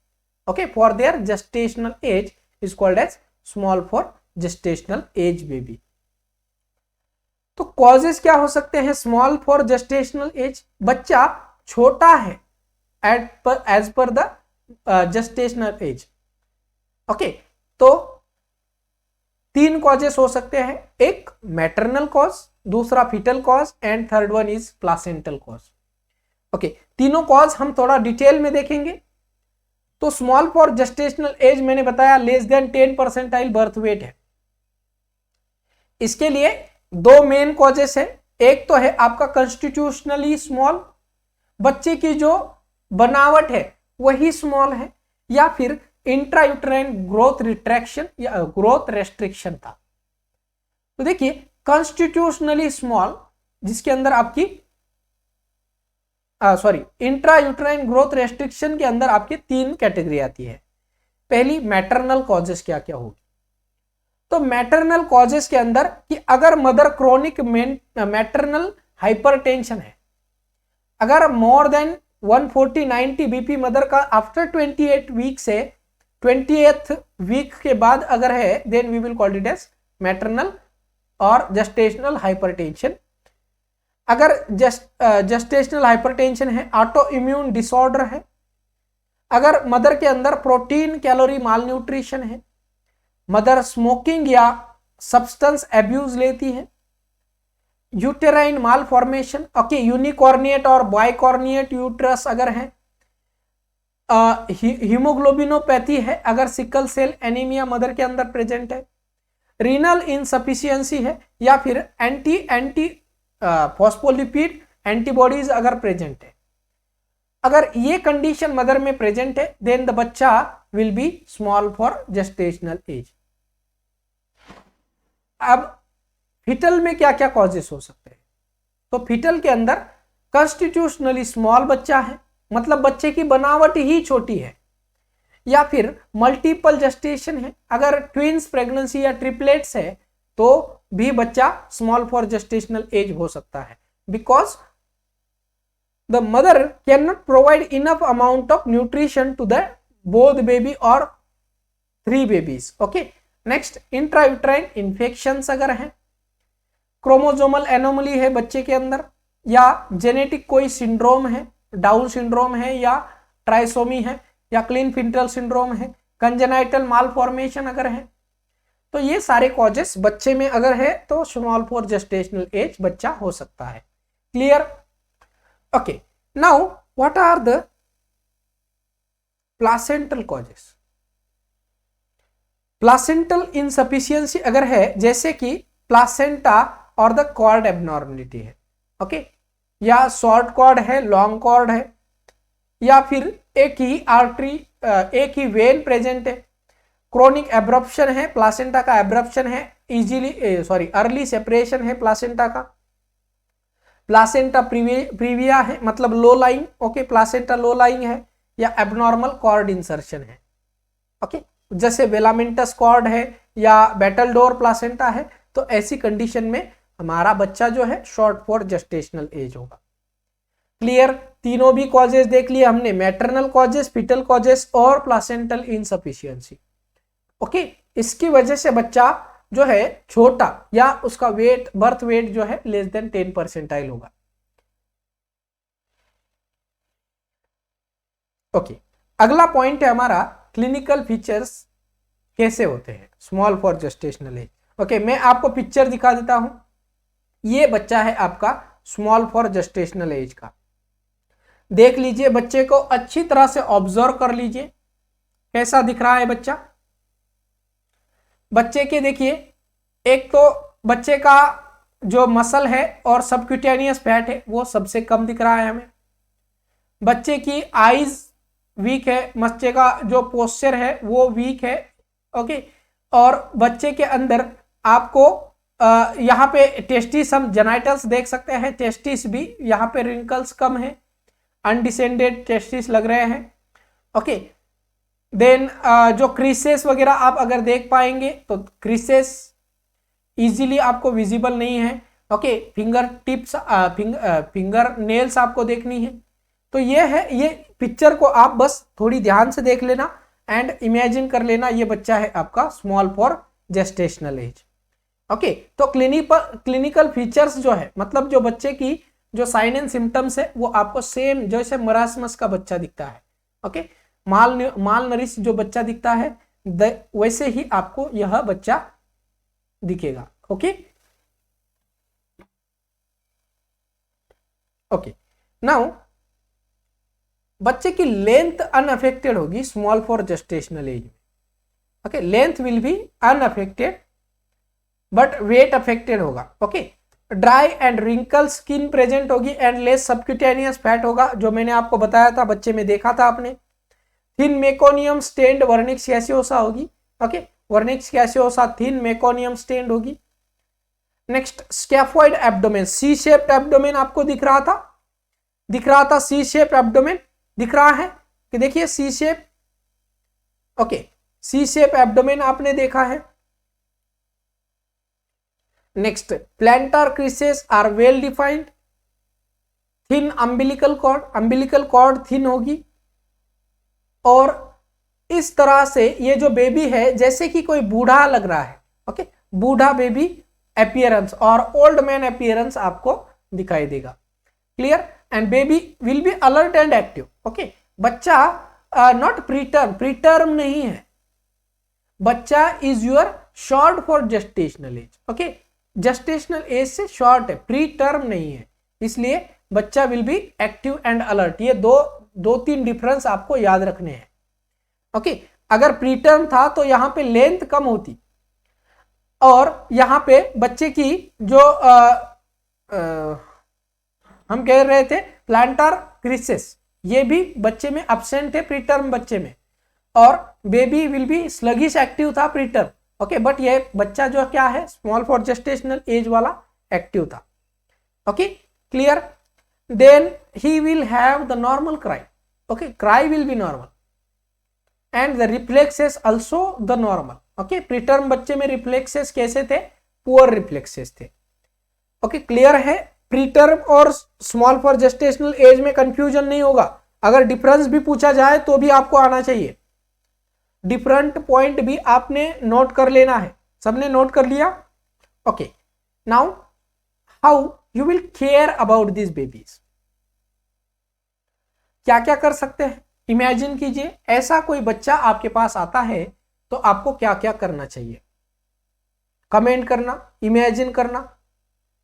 Speaker 1: okay, for their gestational age is called as small for gestational age baby. तो कॉजेस क्या हो सकते हैं स्मॉल फॉर जेस्टेशनल एज? बच्चा छोटा है as per the gestational age, okay. तो 3 कॉजेस हो सकते हैं, एक मैटरनल कॉज, दूसरा fetal cause and third one is placental cause, okay. तीनों कॉज हम थोड़ा डिटेल में देखेंगे। तो स्मॉल फॉर जेस्टेशनल एज मैंने बताया लेस देन 10% बर्थ वेट है। इसके लिए 2 मेन कॉजेस है, एक तो है आपका कॉन्स्टिट्यूशनली स्मॉल, बच्चे की जो बनावट है वही स्मॉल है, या फिर इंट्रायूटेराइन ग्रोथ रिट्रैक्शन या ग्रोथ रेस्ट्रिक्शन था। तो देखिए कॉन्स्टिट्यूशनली स्मॉल जिसके अंदर आपकी इंट्रायूटेराइन ग्रोथ रेस्ट्रिक्शन के अंदर आपकी 3 कैटेगरी आती है। पहली मैटरनल कॉजेस क्या क्या होगी? तो मैटरनल कॉजेस के अंदर कि अगर मदर क्रोनिक मैटरनल हाइपरटेंशन है, अगर मोर देन 140/90 बीपी मदर का आफ्टर 28 वीक से 28th वीक के बाद अगर है, then we will call it as maternal और जेस्टेशनल हाइपरटेंशन। अगर जेस्टेशनल हाइपरटेंशन है, ऑटो इम्यून डिसऑर्डर है, अगर मदर के अंदर प्रोटीन कैलोरी मालन्यूट्रिशन है, मदर स्मोकिंग या सब्सटेंस एब्यूज लेती है, uterine malformation, okay, unicornuate और बाइकॉर्निएट यूट्रस अगर है, हीमोग्लोबिनोपैथी है, अगर सिकल सेल एनीमिया मदर के अंदर प्रेजेंट है, रीनल इनसफिशियंसी है, या फिर एंटी फॉस्फोलिपिड एंटीबॉडीज अगर प्रेजेंट है। अगर ये कंडीशन मदर में प्रेजेंट है, देन द बच्चा will B small for gestational as. अब फिटल में क्या क्या कॉजेस हो सकते हैं? तो फिटल के अंदर कॉन्स्टिट्यूशनली स्मॉल बच्चा है, मतलब बच्चे की बनावट ही छोटी है, या फिर मल्टीपल जेस्टेशन है, अगर ट्विंस प्रेगनेंसी या ट्रिपलेट्स है तो भी बच्चा स्मॉल फॉर जेस्टेशनल एज हो सकता है, because the mother can not provide enough amount of nutrition to the both baby और 3 babies, okay. Next, intrauterine infections अगर है, क्रोमोसोमल एनोमली है बच्चे के अंदर, या जेनेटिक कोई सिंड्रोम है, डाउन सिंड्रोम है, या ट्राइसोमी है, या क्लिनफिंटल सिंड्रोम है, कंजेनाइटल मालफॉर्मेशन अगर है, तो ये सारे कॉजेस बच्चे में अगर है तो स्मॉल फॉर जेस्टेशनल एज बच्चा हो सकता है। Clear? Okay, now what are the placental causes? Placental insufficiency अगर है, जैसे कि प्लासेंटा और द कॉर्ड एबनॉर्मलिटी है, ओके, या शॉर्ट कॉर्ड है, लॉन्ग कॉर्ड है, या फिर एक ही आर्टरी एक ही वेन प्रेजेंट है, क्रोनिक एब्रप्शन है, प्लासेंटा का एब्रप्शन है, अर्ली सेपरेशन है प्लासेंटा का, प्लासेंटा प्रीविया है मतलब low lying, okay, placenta low lying है, या एबनॉर्मल कॉर्ड इंसर्शन है, ओके, जैसे वेलामेंटस कॉर्ड है या बैटलडोर प्लासेंटा है, तो ऐसी कंडीशन में हमारा बच्चा जो है शॉर्ट फॉर जेस्टेशनल एज होगा। क्लियर? तीनों भी कॉजेस देख लिए हमने, मैटरनल कॉजेस, फीटल कॉजेस और प्लासेंटल इनसफिशियंसी, ओके। इसकी वजह से बच्चा जो है छोटा या उसका वेट, बर्थ वेट जो है लेस देन 10% होगा, ओके। अगला पॉइंट है हमारा क्लिनिकल फीचर्स कैसे होते हैं small for gestational age. Okay, मैं आपको पिक्चर दिखा देता हूं। ये बच्चा है आपका स्मॉल फॉर जेस्टेशनल एज का। देख लीजिए, बच्चे को अच्छी तरह से ऑब्जर्व कर लीजिए कैसा दिख रहा है बच्चा। बच्चे के देखिए, एक तो बच्चे का जो मसल है और सबक्यूटेनियस फैट है वो सबसे कम दिख रहा है हमें। बच्चे की आईज वीक है, बच्चे का जो पोस्चर है वो वीक है। ओके, और बच्चे के अंदर आपको यहाँ पे टेस्टिस, हम जेनाइटल्स देख सकते हैं, टेस्टिस भी यहाँ पे रिंकल्स कम है, अनडिसेंडेड टेस्टिस लग रहे हैं। ओके, देन जो क्रीसेस वगैरह आप अगर देख पाएंगे तो क्रीसेस इजीली आपको विजिबल नहीं है। Okay, finger tips, finger nails आपको देखनी है। तो ये है, ये पिक्चर को आप बस थोड़ी ध्यान से देख लेना एंड इमेजिन कर लेना, ये बच्चा है आपका small for gestational age. Okay, तो क्लिनिकल फीचर्स जो है, मतलब जो बच्चे की जो साइन एंड सिम्टम्स है वो आपको सेम जैसे मरासमस का बच्चा दिखता है। ओके, माल नरिश जो बच्चा दिखता है वैसे ही आपको यह बच्चा दिखेगा। ओके ओके, नाउ बच्चे की लेंथ अनअफेक्टेड होगी स्मॉल फॉर जेस्टेशनल एज में। Okay, length will be unaffected but weight affected होगा। Okay, dry and wrinkle skin present होगी एंड लेस सबक्यूटेनियस फैट होगा, जो मैंने आपको बताया था, बच्चे में देखा था आपने। Thin meconium stained vernix caseosa होगी। Okay, vernix caseosa thin meconium stained होगी। Next, scaphoid abdomen, C shaped abdomen आपको दिख रहा था, सी शेप एब्डोमेन दिख रहा है कि देखिए C shape. Okay, C shape abdomen आपने देखा है। Next, plantar creases are well defined. Thin umbilical cord thin होगी। और इस तरह से ये जो बेबी है जैसे कि कोई बूढ़ा लग रहा है। ओके, बूढ़ा बेबी अपीयरेंस और ओल्ड मैन अपीयरेंस आपको दिखाई देगा। Clear? And baby will be alert and active. Okay, बच्चा नॉट प्रीटर्म नहीं है, बच्चा is your short for gestational age. Okay, gestational age से शॉर्ट है, प्री टर्म नहीं है, इसलिए बच्चा will be active and alert. ये दो तीन डिफरेंस आपको याद रखने हैं। ओके, अगर प्री टर्म था तो यहां पे लेंथ कम होती और यहां पे बच्चे की जो हम कह रहे थे प्लांटर क्रीसेस, ये भी बच्चे में एब्सेंट है प्री टर्म बच्चे में, और baby will be sluggish active था प्री टर्म। ओके, बट ये बच्चा जो क्या है स्मॉल फॉर जेस्टेशनल एज वाला एक्टिव था। Okay, clear? Then he will have the normal cry. Okay, cry will be normal and the reflexes also the normal. Okay, preterm बच्चे में रिफ्लेक्सेस कैसे थे? पुअर रिफ्लेक्सेस थे। ओके, क्लियर है? प्रीटर्म और स्मॉल फॉर जेस्टेशनल एज में कंफ्यूजन नहीं होगा। अगर डिफरेंस भी पूछा जाए तो भी आपको आना चाहिए, डिफरेंट पॉइंट भी आपने नोट कर लेना है। सबने नोट कर लिया? Okay, now how you will care about this babies. क्या क्या कर सकते हैं? इमेजिन कीजिए, ऐसा कोई बच्चा आपके पास आता है तो आपको क्या क्या करना चाहिए? कमेंट करना, इमेजिन करना,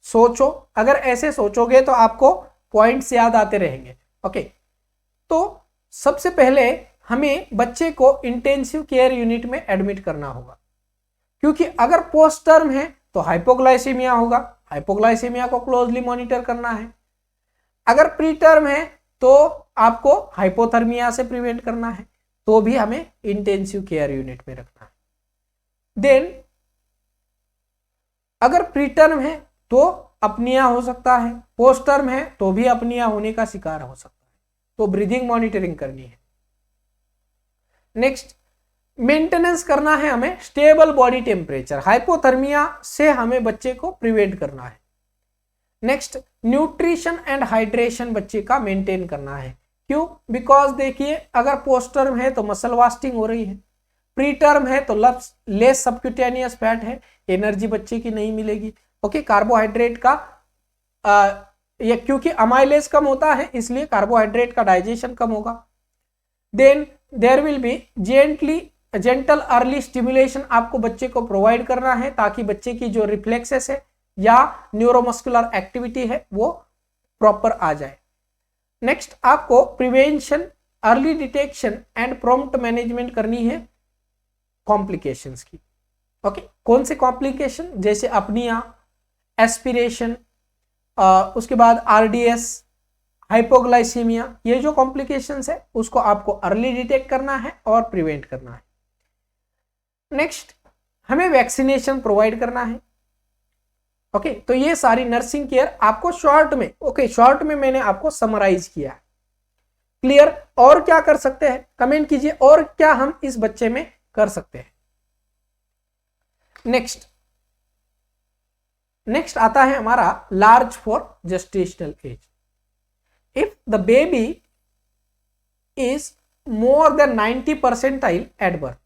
Speaker 1: सोचो। अगर ऐसे सोचोगे तो आपको पॉइंट्स याद आते रहेंगे। ओके, तो सबसे पहले हमें बच्चे को इंटेंसिव केयर यूनिट में एडमिट करना होगा, क्योंकि अगर पोस्ट टर्म है तो हाइपोग्लाइसीमिया होगा, हाइपोग्लाइसीमिया को क्लोजली मॉनिटर करना है। अगर प्री टर्म है तो आपको हाइपोथर्मिया से प्रिवेंट करना है, तो भी हमें इंटेंसिव केयर यूनिट में रखना है। देन अगर प्री टर्म है तो अपनिया हो सकता है, पोस्ट टर्म है तो भी अपनिया होने का शिकार हो सकता है, तो ब्रीदिंग मॉनिटरिंग करनी है। नेक्स्ट, मेंटेनेंस करना है हमें स्टेबल बॉडी टेम्परेचर, हाइपोथर्मिया से हमें बच्चे को प्रिवेंट करना है। नेक्स्ट, न्यूट्रिशन एंड हाइड्रेशन बच्चे का मेंटेन करना है। क्यों? बिकॉज देखिए, अगर पोस्ट टर्म है तो मसल वास्टिंग हो रही है, प्री टर्म है तो लेस सबक्यूटेनियस फैट है, एनर्जी बच्चे की नहीं मिलेगी। ओके, कार्बोहाइड्रेट का क्योंकि अमाइलेज कम होता है इसलिए कार्बोहाइड्रेट का डाइजेशन कम होगा। Then there will be gentle early stimulation आपको बच्चे को प्रोवाइड करना है ताकि बच्चे की जो रिफ्लेक्सेस है या न्यूरोमस्कुलर एक्टिविटी है वो प्रॉपर आ जाए। नेक्स्ट आपको prevention, early detection and prompt management करनी है कॉम्प्लिकेशंस की। ओके, कौन से कॉम्प्लिकेशन? जैसे अपनिया, एस्पिरेशन, उसके बाद आरडीएस, हाइपोग्लाइसीमिया, ये जो कॉम्प्लिकेशंस है उसको आपको अर्ली डिटेक्ट करना है और प्रिवेंट करना है। नेक्स्ट हमें वैक्सीनेशन प्रोवाइड करना है। ओके, तो ये सारी नर्सिंग केयर आपको शॉर्ट में, शॉर्ट में मैंने आपको समराइज किया है। क्लियर? और क्या कर सकते हैं कमेंट कीजिए, और क्या हम इस बच्चे में कर सकते हैं। नेक्स्ट आता है हमारा large for gestational as. If the baby is more than 90 percentile at birth,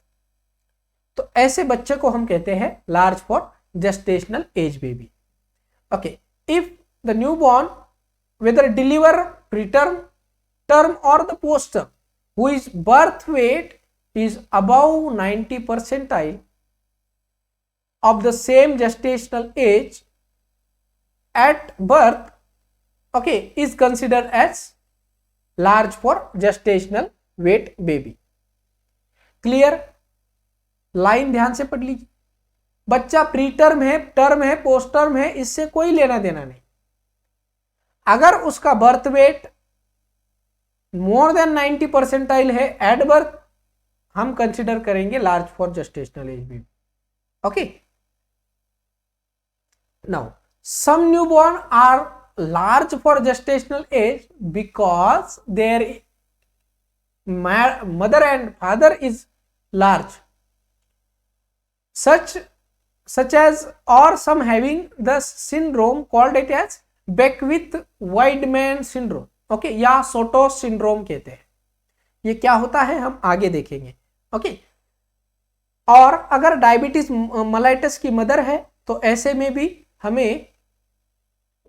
Speaker 1: तो ऐसे बच्चे को हम कहते हैं large for gestational age baby. Okay, if the new born whether deliver preterm, term or the postterm, whose birth weight is above 90 percentile of the same gestational age at birth, okay, is considered as large for gestational weight baby. Clear? Line ध्यान से पढ़ लीजिए। बच्चा प्री टर्म है, टर्म है, पोस्ट टर्म है, इससे कोई लेना देना नहीं। अगर उसका birth weight more than 90 percentile है एट बर्थ, हम कंसिडर करेंगे large for gestational age baby. Okay, now some newborn are large for gestational age because their mother and father is large, such as or some having the syndrome called it as Beckwith-Wiedemann syndrome, okay, या सोटोस सिंड्रोम कहते हैं। ये क्या होता है हम आगे देखेंगे। ओके, और अगर डायबिटीज मलाइटस की मदर है तो ऐसे में भी हमें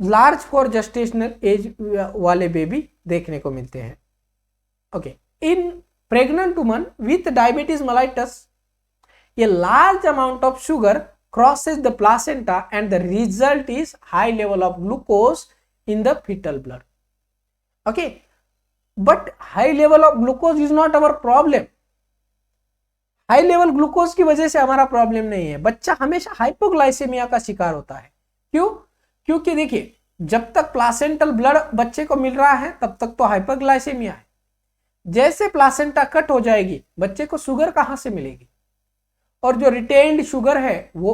Speaker 1: लार्ज फॉर जेस्टेशनल एज वाले बेबी देखने को मिलते हैं। Okay, in pregnant woman with diabetes mellitus, a large amount of sugar crosses the placenta and the result is high level of glucose in the fetal blood. Okay, but high level of glucose is not our problem. High level glucose की वजह से हमारा प्रॉब्लम नहीं है। बच्चा हमेशा हाइपोग्लाइसेमिया का शिकार होता है। क्यों? क्योंकि देखिए, जब तक प्लासेंटल ब्लड बच्चे को मिल रहा है तब तक तो हाइपोग्लाइसेमिया है। जैसे प्लासेंटा कट हो जाएगी, बच्चे को शुगर कहां से मिलेगी, और जो रिटेन्ड शुगर है वो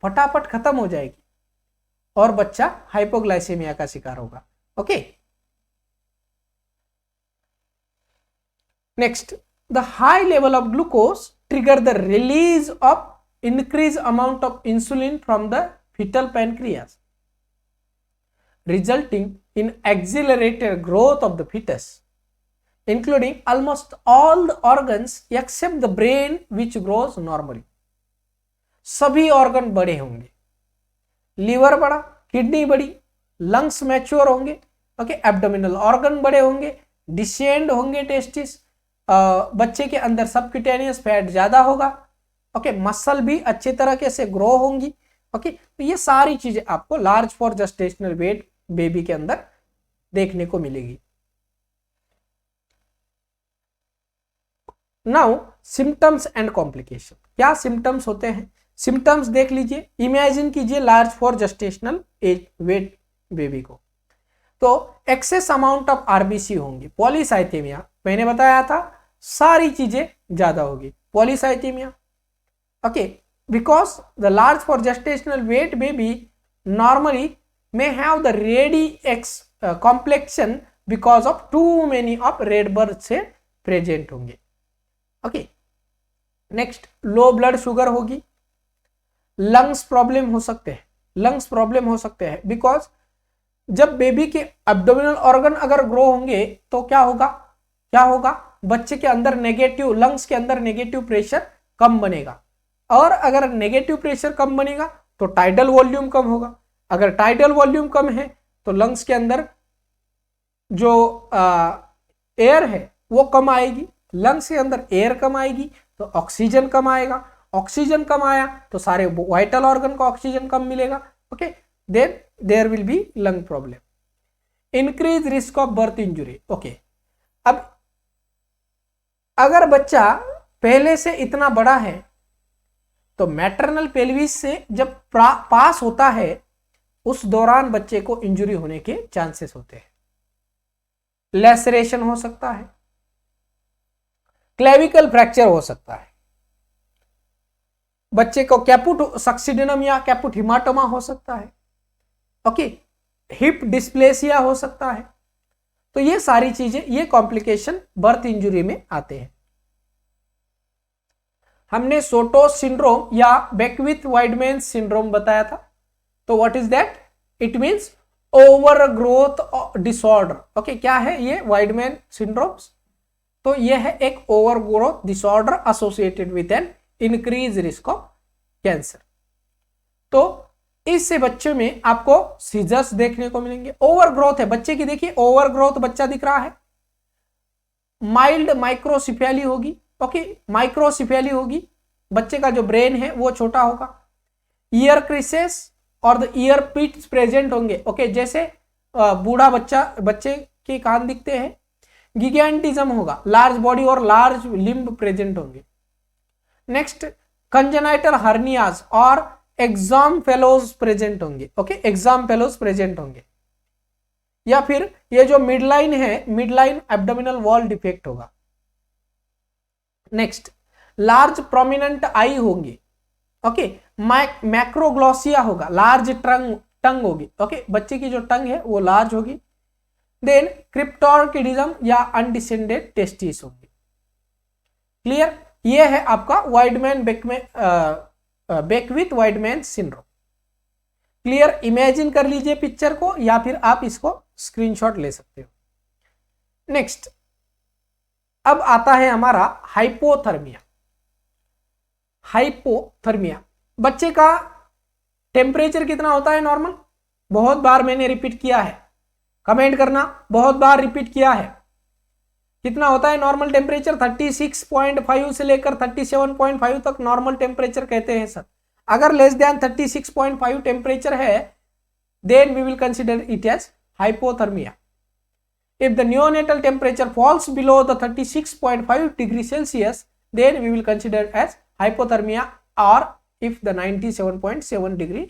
Speaker 1: फटाफट खत्म हो जाएगी और बच्चा हाइपोग्लाइसेमिया का शिकार होगा। Okay, next, the high level of glucose trigger the release of increase amount of insulin from the fetal pancreas, resulting in accelerated growth of the fetus, including almost all the organs except the brain which grows normally. सभी ऑर्गन बड़े होंगे, लीवर बड़ा, किडनी बड़ी, लंग्स मैच्योर होंगे, ओके, एब्डोमिनल ऑर्गन बड़े होंगे, डिसेंड होंगे टेस्टिस, बच्चे के अंदर सबक्यूटेनियस फैट ज्यादा होगा, ओके, मसल भी अच्छी तरीके से ग्रो होंगी। ओके, तो ये सारी चीजें आपको large for gestational weight baby के अंदर देखने को मिलेगी। Now symptoms and complication. क्या सिम्टम्स होते हैं? सिम्टम्स देख लीजिए, इमेजिन कीजिए large for gestational as weight baby को, तो एक्सेस अमाउंट ऑफ आरबीसी होंगे, पॉलीसाइथेमिया, मैंने बताया था सारी चीजें ज्यादा होगी, polycythaemia. Okay, because the large for gestational weight baby normally may have the ready complexion because of too many of red birth से present होंगे। Okay, next, low blood sugar होगी, लंग्स प्रॉब्लम हो सकते हैं, लंग्स प्रॉब्लम हो सकते हैं बिकॉज जब बेबी के एब्डोमिनल ऑर्गन अगर ग्रो होंगे तो क्या होगा, क्या होगा, बच्चे के अंदर नेगेटिव, लंग्स के अंदर नेगेटिव प्रेशर कम बनेगा, और अगर नेगेटिव प्रेशर कम बनेगा तो टाइडल वॉल्यूम कम होगा, अगर टाइडल वॉल्यूम कम है तो लंग्स के अंदर जो एयर है वो कम आएगी, लंग्स के अंदर एयर कम आएगी तो ऑक्सीजन कम आएगा, ऑक्सीजन कम आया तो सारे वाइटल ऑर्गन को ऑक्सीजन कम मिलेगा। Okay, then there will be lung problem. Increase risk of birth injury. Okay, अब अगर बच्चा पहले से इतना बड़ा है तो मैटरनल पेल्विस से जब पास होता है उस दौरान बच्चे को इंजुरी होने के चांसेस होते हैं। लेसरेशन हो सकता है, क्लेविकल फ्रैक्चर हो सकता है, बच्चे को कैपुट सक्सिडिनम या कैपुट हिमाटोमा हो सकता है। ओके, हिप डिस्प्लेसिया हो सकता है। तो ये सारी चीजें, ये कॉम्प्लिकेशन बर्थ इंजुरी में आते हैं। हमने सोटोस सिंड्रोम या बेकविथ वाइडमैन सिंड्रोम बताया था। तो what is that? It means over growth disorder. Okay, क्या है ये वाइडमैन सिंड्रोम्स? तो ये है एक over growth disorder associated with an increase risk of cancer. तो इससे बच्चों में आपको सीजर्स देखने को मिलेंगे। ओवर ग्रोथ है बच्चे की, देखिए ओवर ग्रोथ बच्चा दिख रहा है। माइल्ड माइक्रोसिफेली होगी। ओके, माइक्रोसिफेली होगी, बच्चे का जो ब्रेन है वो छोटा होगा। ईयर क्रिसेस और द ईयर पिट्स प्रेजेंट होंगे। ओके, जैसे बूढ़ा बच्चे के कान दिखते हैं। गिगेंटिज्म होगा, लार्ज बॉडी और लार्ज लिम्ब प्रेजेंट होंगे। नेक्स्ट, कंजेनाइटल हर्नियाज और एग्जाम फेलोज प्रेजेंट होंगे। ओके, एग्जाम फेलोज प्रेजेंट होंगे। या फिर ये जो मिड लाइन है, mid line abdominal wall defect होगा। नेक्स्ट, लार्ज प्रोमिनेंट आई होंगी। ओके, मैक्रोग्लोसिया होगा, लार्ज टंग होगी। ओके, बच्चे की जो टंग है वो लार्ज होगी। देन क्रिप्टोर्किडिज्म या अनडिसेंडेड टेस्टिस होंगे। क्लियर? ये है आपका बेकविथ वाइडमैन सिंड्रोम। क्लियर? इमेजिन कर लीजिए पिक्चर को या फिर आप इसको स्क्रीनशॉट ले सकते हो। नेक्स्ट, अब आता है हमारा हाइपोथर्मिया। हाइपोथर्मिया, बच्चे का टेम्परेचर कितना होता है नॉर्मल? बहुत बार मैंने रिपीट किया है, कमेंट करना, बहुत बार रिपीट किया है। कितना होता है नॉर्मल टेम्परेचर? 36.5 से लेकर 37.5 तक नॉर्मल टेम्परेचर कहते हैं सर। अगर लेस देन 36.5 टेम्परेचर है then we will consider it as hypothermia. If the neonatal temperature falls below the 36.5 degree Celsius, then we will consider as hypothermia, or if the 97.7 degree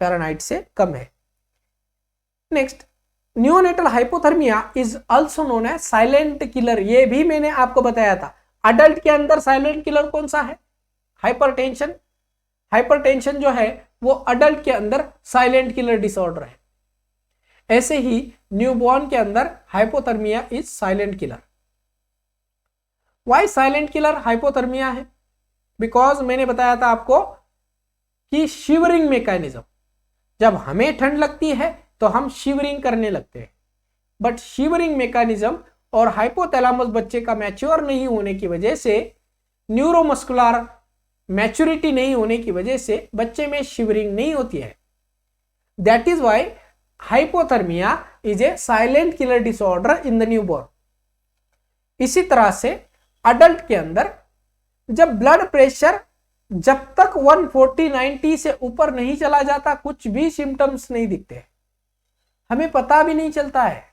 Speaker 1: Fahrenheit से कम है। Next, neonatal hypothermia is also known as silent killer। ये भी मैंने आपको बताया था। अडल्ट के अंदर साइलेंट किलर कौन सा है? हाइपरटेंशन। हाइपरटेंशन जो है वो अडल्ट के अंदर साइलेंट किलर डिसऑर्डर है। ऐसे ही न्यूबॉर्न के अंदर hypothermia is silent killer. Why silent killer hypothermia है? बिकॉज मैंने बताया था आपको कि शिवरिंग मैकेनिज्म, जब हमें ठंड लगती है तो हम शिवरिंग करने लगते हैं, बट शिवरिंग मैकेनिज्म और हाइपोथैलेमस बच्चे का मैच्योर नहीं होने की वजह से, न्यूरोमस्कुलर मैच्योरिटी नहीं होने की वजह से बच्चे में शिवरिंग नहीं होती है। That is why hypothermia is a silent killer disorder in the newborn. इसी तरह से अडल्ट के अंदर जब ब्लड प्रेशर जब तक 140/90 से ऊपर नहीं चला जाता कुछ भी सिम्टम्स नहीं दिखते, हमें पता भी नहीं चलता है।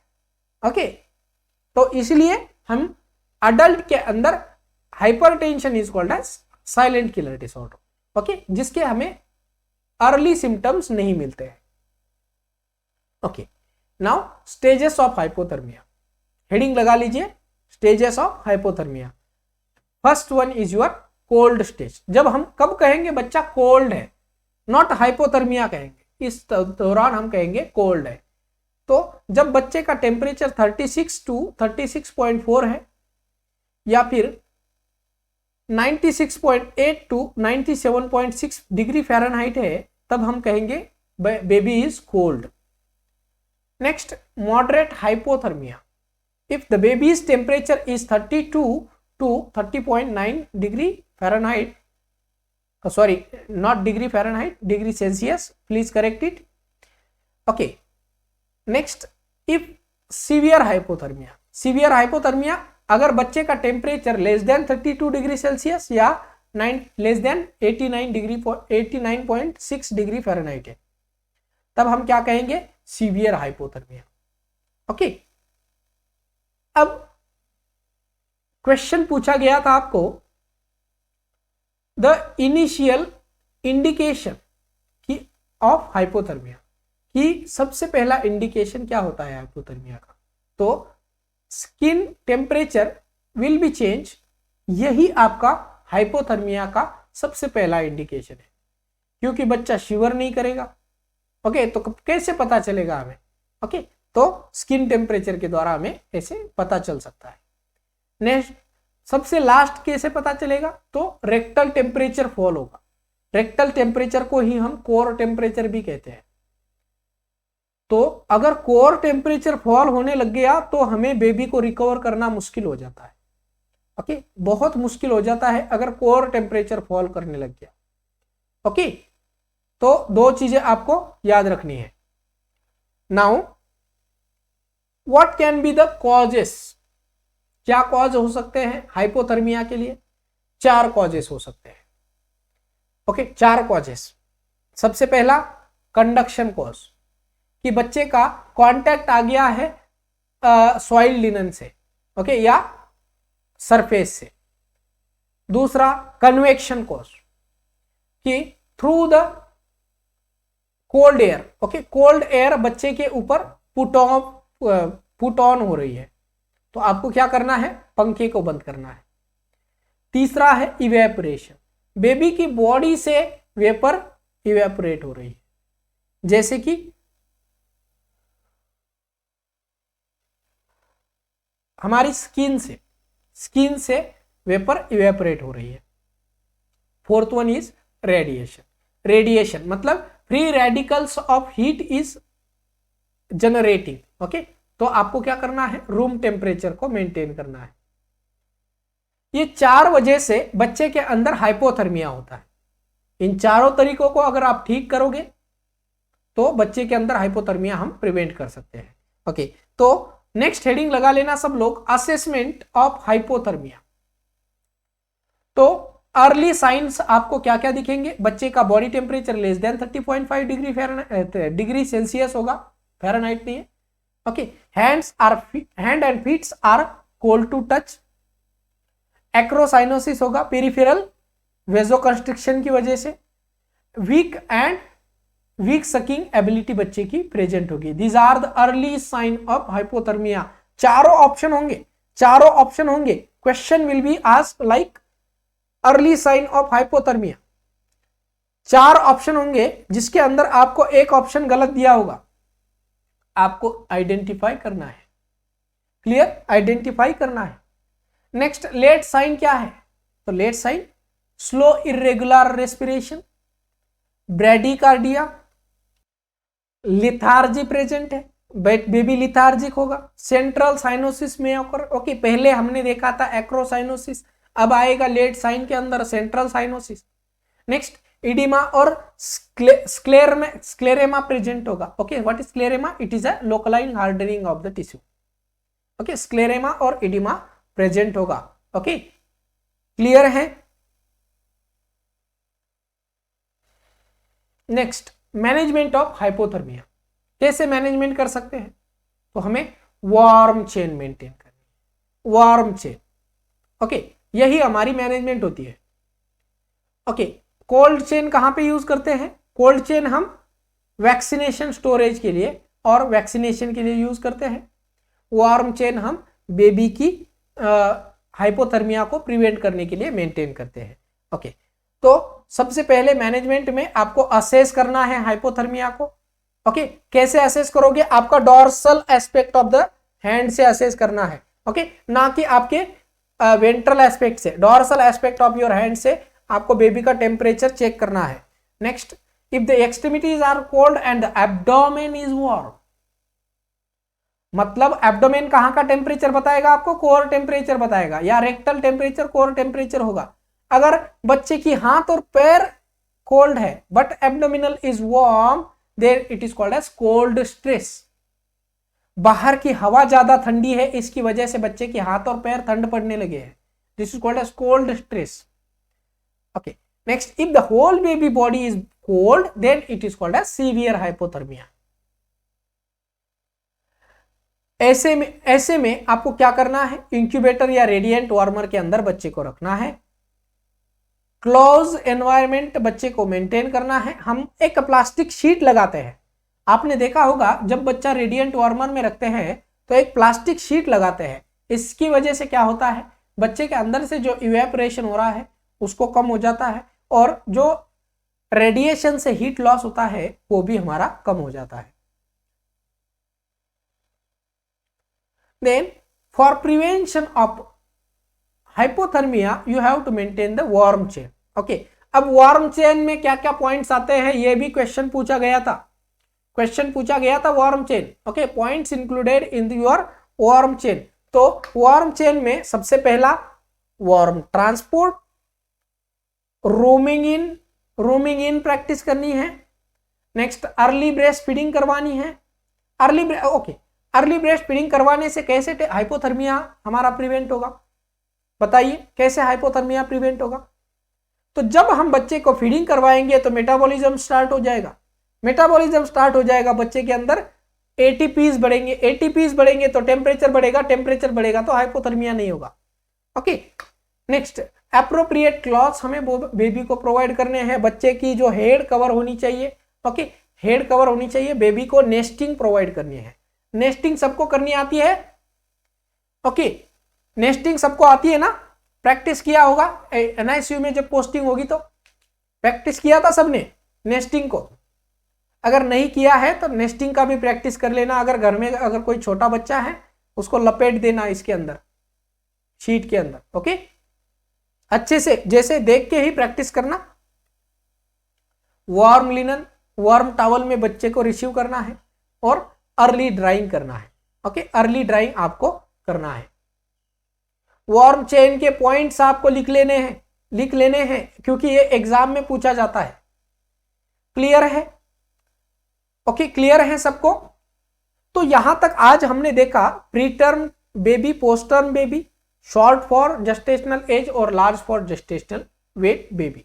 Speaker 1: ओके, तो इसलिए हम अडल्ट के अंदर hypertension is called as silent killer disorder. Okay, जिसके हमें अर्ली सिम्टम्स नहीं मिलते हैं। Okay, now stages of hypothermia, heading लगा लीजिए, stages of hypothermia. First one is your cold stage. जब हम कब कहेंगे बच्चा कोल्ड है, नॉट हाइपोथर्मिया कहेंगे, इस दौरान हम कहेंगे कोल्ड है। तो जब बच्चे का टेम्परेचर 36 to 36.4 है या फिर 96.8 to 97.6 डिग्री फ़ारेनहाइट है, तब हम कहेंगे baby is cold. Next, moderate hypothermia. If the baby's temperature is 32 to 30.9 degree Fahrenheit, sorry, not degree Fahrenheit, degree Celsius, please correct it. Okay. Next, if severe hypothermia अगर बच्चे का temperature less then 32 degree Celsius या लेस देन 89.6 डिग्री फ़ारेनहाइट है, तब हम क्या कहेंगे, सीवियर हाइपोथर्मिया। ओके, अब क्वेश्चन पूछा गया था आपको, द इनिशियल इंडिकेशन की ऑफ हाइपोथर्मिया, कि सबसे पहला इंडिकेशन क्या होता है हाइपोथर्मिया का, तो skin temperature will be change, यही आपका हाइपोथर्मिया का सबसे पहला इंडिकेशन है, क्योंकि बच्चा शिवर नहीं करेगा। ओके, तो कैसे पता चलेगा हमें, ओके, तो स्किन टेम्परेचर के द्वारा हमें ऐसे पता चल सकता है। नेक्स्ट, सबसे लास्ट कैसे पता चलेगा, तो रेक्टल टेम्परेचर फॉल होगा, रेक्टल टेम्परेचर को ही हम कोर टेम्परेचर भी कहते हैं। तो अगर कोर टेम्परेचर फॉल होने लग गया तो हमें बेबी को रिकवर करना मुश्किल हो जाता है। ओके, बहुत मुश्किल हो जाता है अगर कोर टेम्परेचर फॉल करने लग गया। ओके, तो दो चीजें आपको याद रखनी है। Now what can be the causes, क्या कॉज हो सकते हैं हाइपोथर्मिया के लिए, 4 कॉजेस हो सकते हैं। Okay, 4 causes. सबसे पहला कंडक्शन कॉज, कि बच्चे का कांटेक्ट आ गया है सॉइल लिनन से, ओके, या सरफेस से। दूसरा कन्वेक्शन कॉज, कि through the cold air, okay, cold air बच्चे के ऊपर पुट ऑन हो रही है, तो आपको क्या करना है, पंखे को बंद करना है। तीसरा है इवेपोरेशन, बेबी की बॉडी से वेपर इवेपोरेट हो रही है, जैसे कि हमारी स्किन से वेपर इवेपोरेट हो रही है। फोर्थ वन इज रेडिएशन, मतलब free radicals of heat is generating. Okay, तो आपको क्या करना है, रूम टेम्परेचर को मेंटेन करना है। ये 4 वजह से बच्चे के अंदर हाइपोथर्मिया होता है। इन चारों तरीकों को अगर आप ठीक करोगे तो बच्चे के अंदर हाइपोथर्मिया हम प्रिवेंट कर सकते हैं। ओके, तो नेक्स्ट हेडिंग लगा लेना सब लोग, असेसमेंट ऑफ हाइपोथर्मिया। तो अर्ली साइंस आपको क्या क्या दिखेंगे, बच्चे का body temperature less than 30.5 degree Celsius होगा, फ़ारेनहाइट नहीं है। Okay, hand and feets are cold to touch. Acrocyanosis होगा पेरिफेरल वेजोकंस्ट्रिक्शन की वजह से। वीक सकिंग एबिलिटी बच्चे की प्रेजेंट होगी। These are the early sign of hypothermia. चारों ऑप्शन होंगे, question will be asked like early sign of hypothermia. 4 option होंगे जिसके अंदर आपको एक ऑप्शन गलत दिया होगा, आपको आइडेंटिफाई करना है। क्लियर, आइडेंटिफाई करना है। नेक्स्ट लेट साइन क्या है, तो late sign slow irregular respiration, bradycardia, lethargy present है, बेबी लिथार्जिक होगा, सेंट्रल साइनोसिस में ओके, पहले हमने देखा था एक्रोसाइनोसिस, अब आएगा लेट साइन के अंदर सेंट्रल साइनोसिस। नेक्स्ट इडिमा और स्क्लेरेमा प्रेजेंट होगा। Okay, what is sclerema, it is a localised hardening of the tissue. Okay, sclerema और इडिमा प्रेजेंट होगा। ओके, क्लियर है। नेक्स्ट मैनेजमेंट ऑफ हाइपोथर्मिया, कैसे मैनेजमेंट कर सकते हैं, तो हमें वार्म चेन मेंटेन करनी है, वार्म चेन। ओके, यही हमारी मैनेजमेंट होती है। ओके, कोल्ड चेन कहां पे यूज करते हैं, कोल्ड चेन हम वैक्सीनेशन स्टोरेज के लिए और वैक्सीनेशन के लिए यूज करते हैं। वार्म चेन हम बेबी की हाइपोथर्मिया को प्रिवेंट करने के लिए मेंटेन करते हैं। ओके, तो सबसे पहले मैनेजमेंट में आपको असेस करना है हाइपोथर्मिया को। ओके, कैसे असेस करोगे, आपका dorsal aspect of the hand से असेस करना है। ओके, ना कि आपके वेंट्रल एस्पेक्ट से, dorsal aspect of your hand से आपको बेबी का टेम्परेचर चेक करना है। Next, if the extremities are cold and the abdomen is warm, मतलब एब्डोमेन कहां का टेम्परेचर बताएगा आपको, कोर टेम्परेचर बताएगा, या रेक्टल टेम्परेचर कोर टेम्परेचर होगा। अगर बच्चे की हाथ और पैर कोल्ड है but abdominal is warm, then it is called as cold stress. बाहर की हवा ज्यादा ठंडी है, इसकी वजह से बच्चे के हाथ और पैर ठंड पड़ने लगे हैं। This is called as cold stress. Okay, next, if the whole baby body is cold then it is called as severe hypothermia. ऐसे में आपको क्या करना है, इंक्यूबेटर या रेडिएंट वार्मर के अंदर बच्चे को रखना है, क्लोज एनवायरनमेंट बच्चे को मेंटेन करना है। हम एक प्लास्टिक शीट लगाते हैं, आपने देखा होगा जब बच्चा रेडिएंट वार्मर में रखते हैं तो एक प्लास्टिक शीट लगाते हैं। इसकी वजह से क्या होता है, बच्चे के अंदर से जो इवेपोरेशन हो रहा है उसको कम हो जाता है, और जो रेडिएशन से हीट लॉस होता है वो भी हमारा कम हो जाता है। Then for prevention of hypothermia you have to maintain the warm chain. Okay, अब वार्म चेन में क्या क्या पॉइंट्स आते हैं ये भी क्वेश्चन पूछा गया था, warm chain. Okay, points included in your warm chain. तो वार्म चेन में सबसे पहला warm transport, rooming in practice करनी है। नेक्स्ट, अर्ली ब्रेस्ट फीडिंग करवानी है। अर्ली ब्रेस्ट फीडिंग करवाने से कैसे हाइपोथर्मिया हमारा प्रिवेंट होगा, बताइए कैसे हाइपोथर्मिया प्रिवेंट होगा। तो जब हम बच्चे को फीडिंग करवाएंगे तो मेटाबॉलिज्म स्टार्ट हो जाएगा, बच्चे के अंदर एटीपीज बढ़ेंगे तो टेम्परेचर बढ़ेगा तो हाइपोथर्मिया नहीं होगा। ओके, नेक्स्ट, एप्रोप्रिएट क्लॉथ्स हमें बेबी को प्रोवाइड करने हैं। बच्चे की जो हेड कवर होनी चाहिए, हेड कवर होनी चाहिए। बेबी को नेस्टिंग प्रोवाइड करनी है। नेस्टिंग सबको करनी आती है, नेस्टिंग सबको आती है ना, प्रैक्टिस किया होगा। एनआईसीयू में जब पोस्टिंग होगी तो प्रैक्टिस किया था सबने नेस्टिंग को। अगर नहीं किया है तो नेस्टिंग का भी प्रैक्टिस कर लेना। अगर घर में अगर कोई छोटा बच्चा है उसको लपेट देना इसके अंदर, शीट के अंदर। ओके, अच्छे से जैसे देख के ही प्रैक्टिस करना। वार्म लिनन, वार्म टॉवल में बच्चे को रिसीव करना है और अर्ली ड्राइंग करना है। ओके, अर्ली ड्राइंग आपको करना है। वार्म चेन के पॉइंट्स आपको लिख लेने हैं क्योंकि ये एग्जाम में पूछा जाता है। क्लियर है? ओके, क्लियर है सबको? तो यहां तक आज हमने देखा pre term baby, post term baby, short for gestational age और large for gestational weight baby,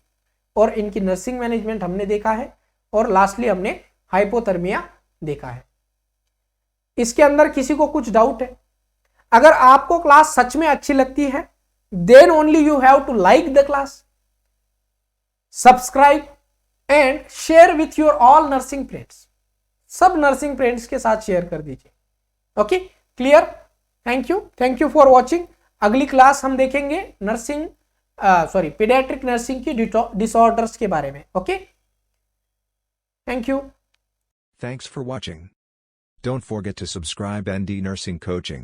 Speaker 1: और इनकी नर्सिंग मैनेजमेंट हमने देखा है, और लास्टली हमने हाइपोथर्मिया देखा है। इसके अंदर किसी को कुछ डाउट है? अगर आपको क्लास सच में अच्छी लगती है then only you have to like the class, subscribe and share with your all nursing friends. सब नर्सिंग फ्रेंड्स के साथ शेयर कर दीजिए। Okay, clear? Thank you for watching. अगली क्लास हम देखेंगे पीडियाट्रिक नर्सिंग की डिसऑर्डर्स के बारे में। Okay, thank you.
Speaker 2: Thanks for watching. Don't forget to subscribe ND Nursing Coaching.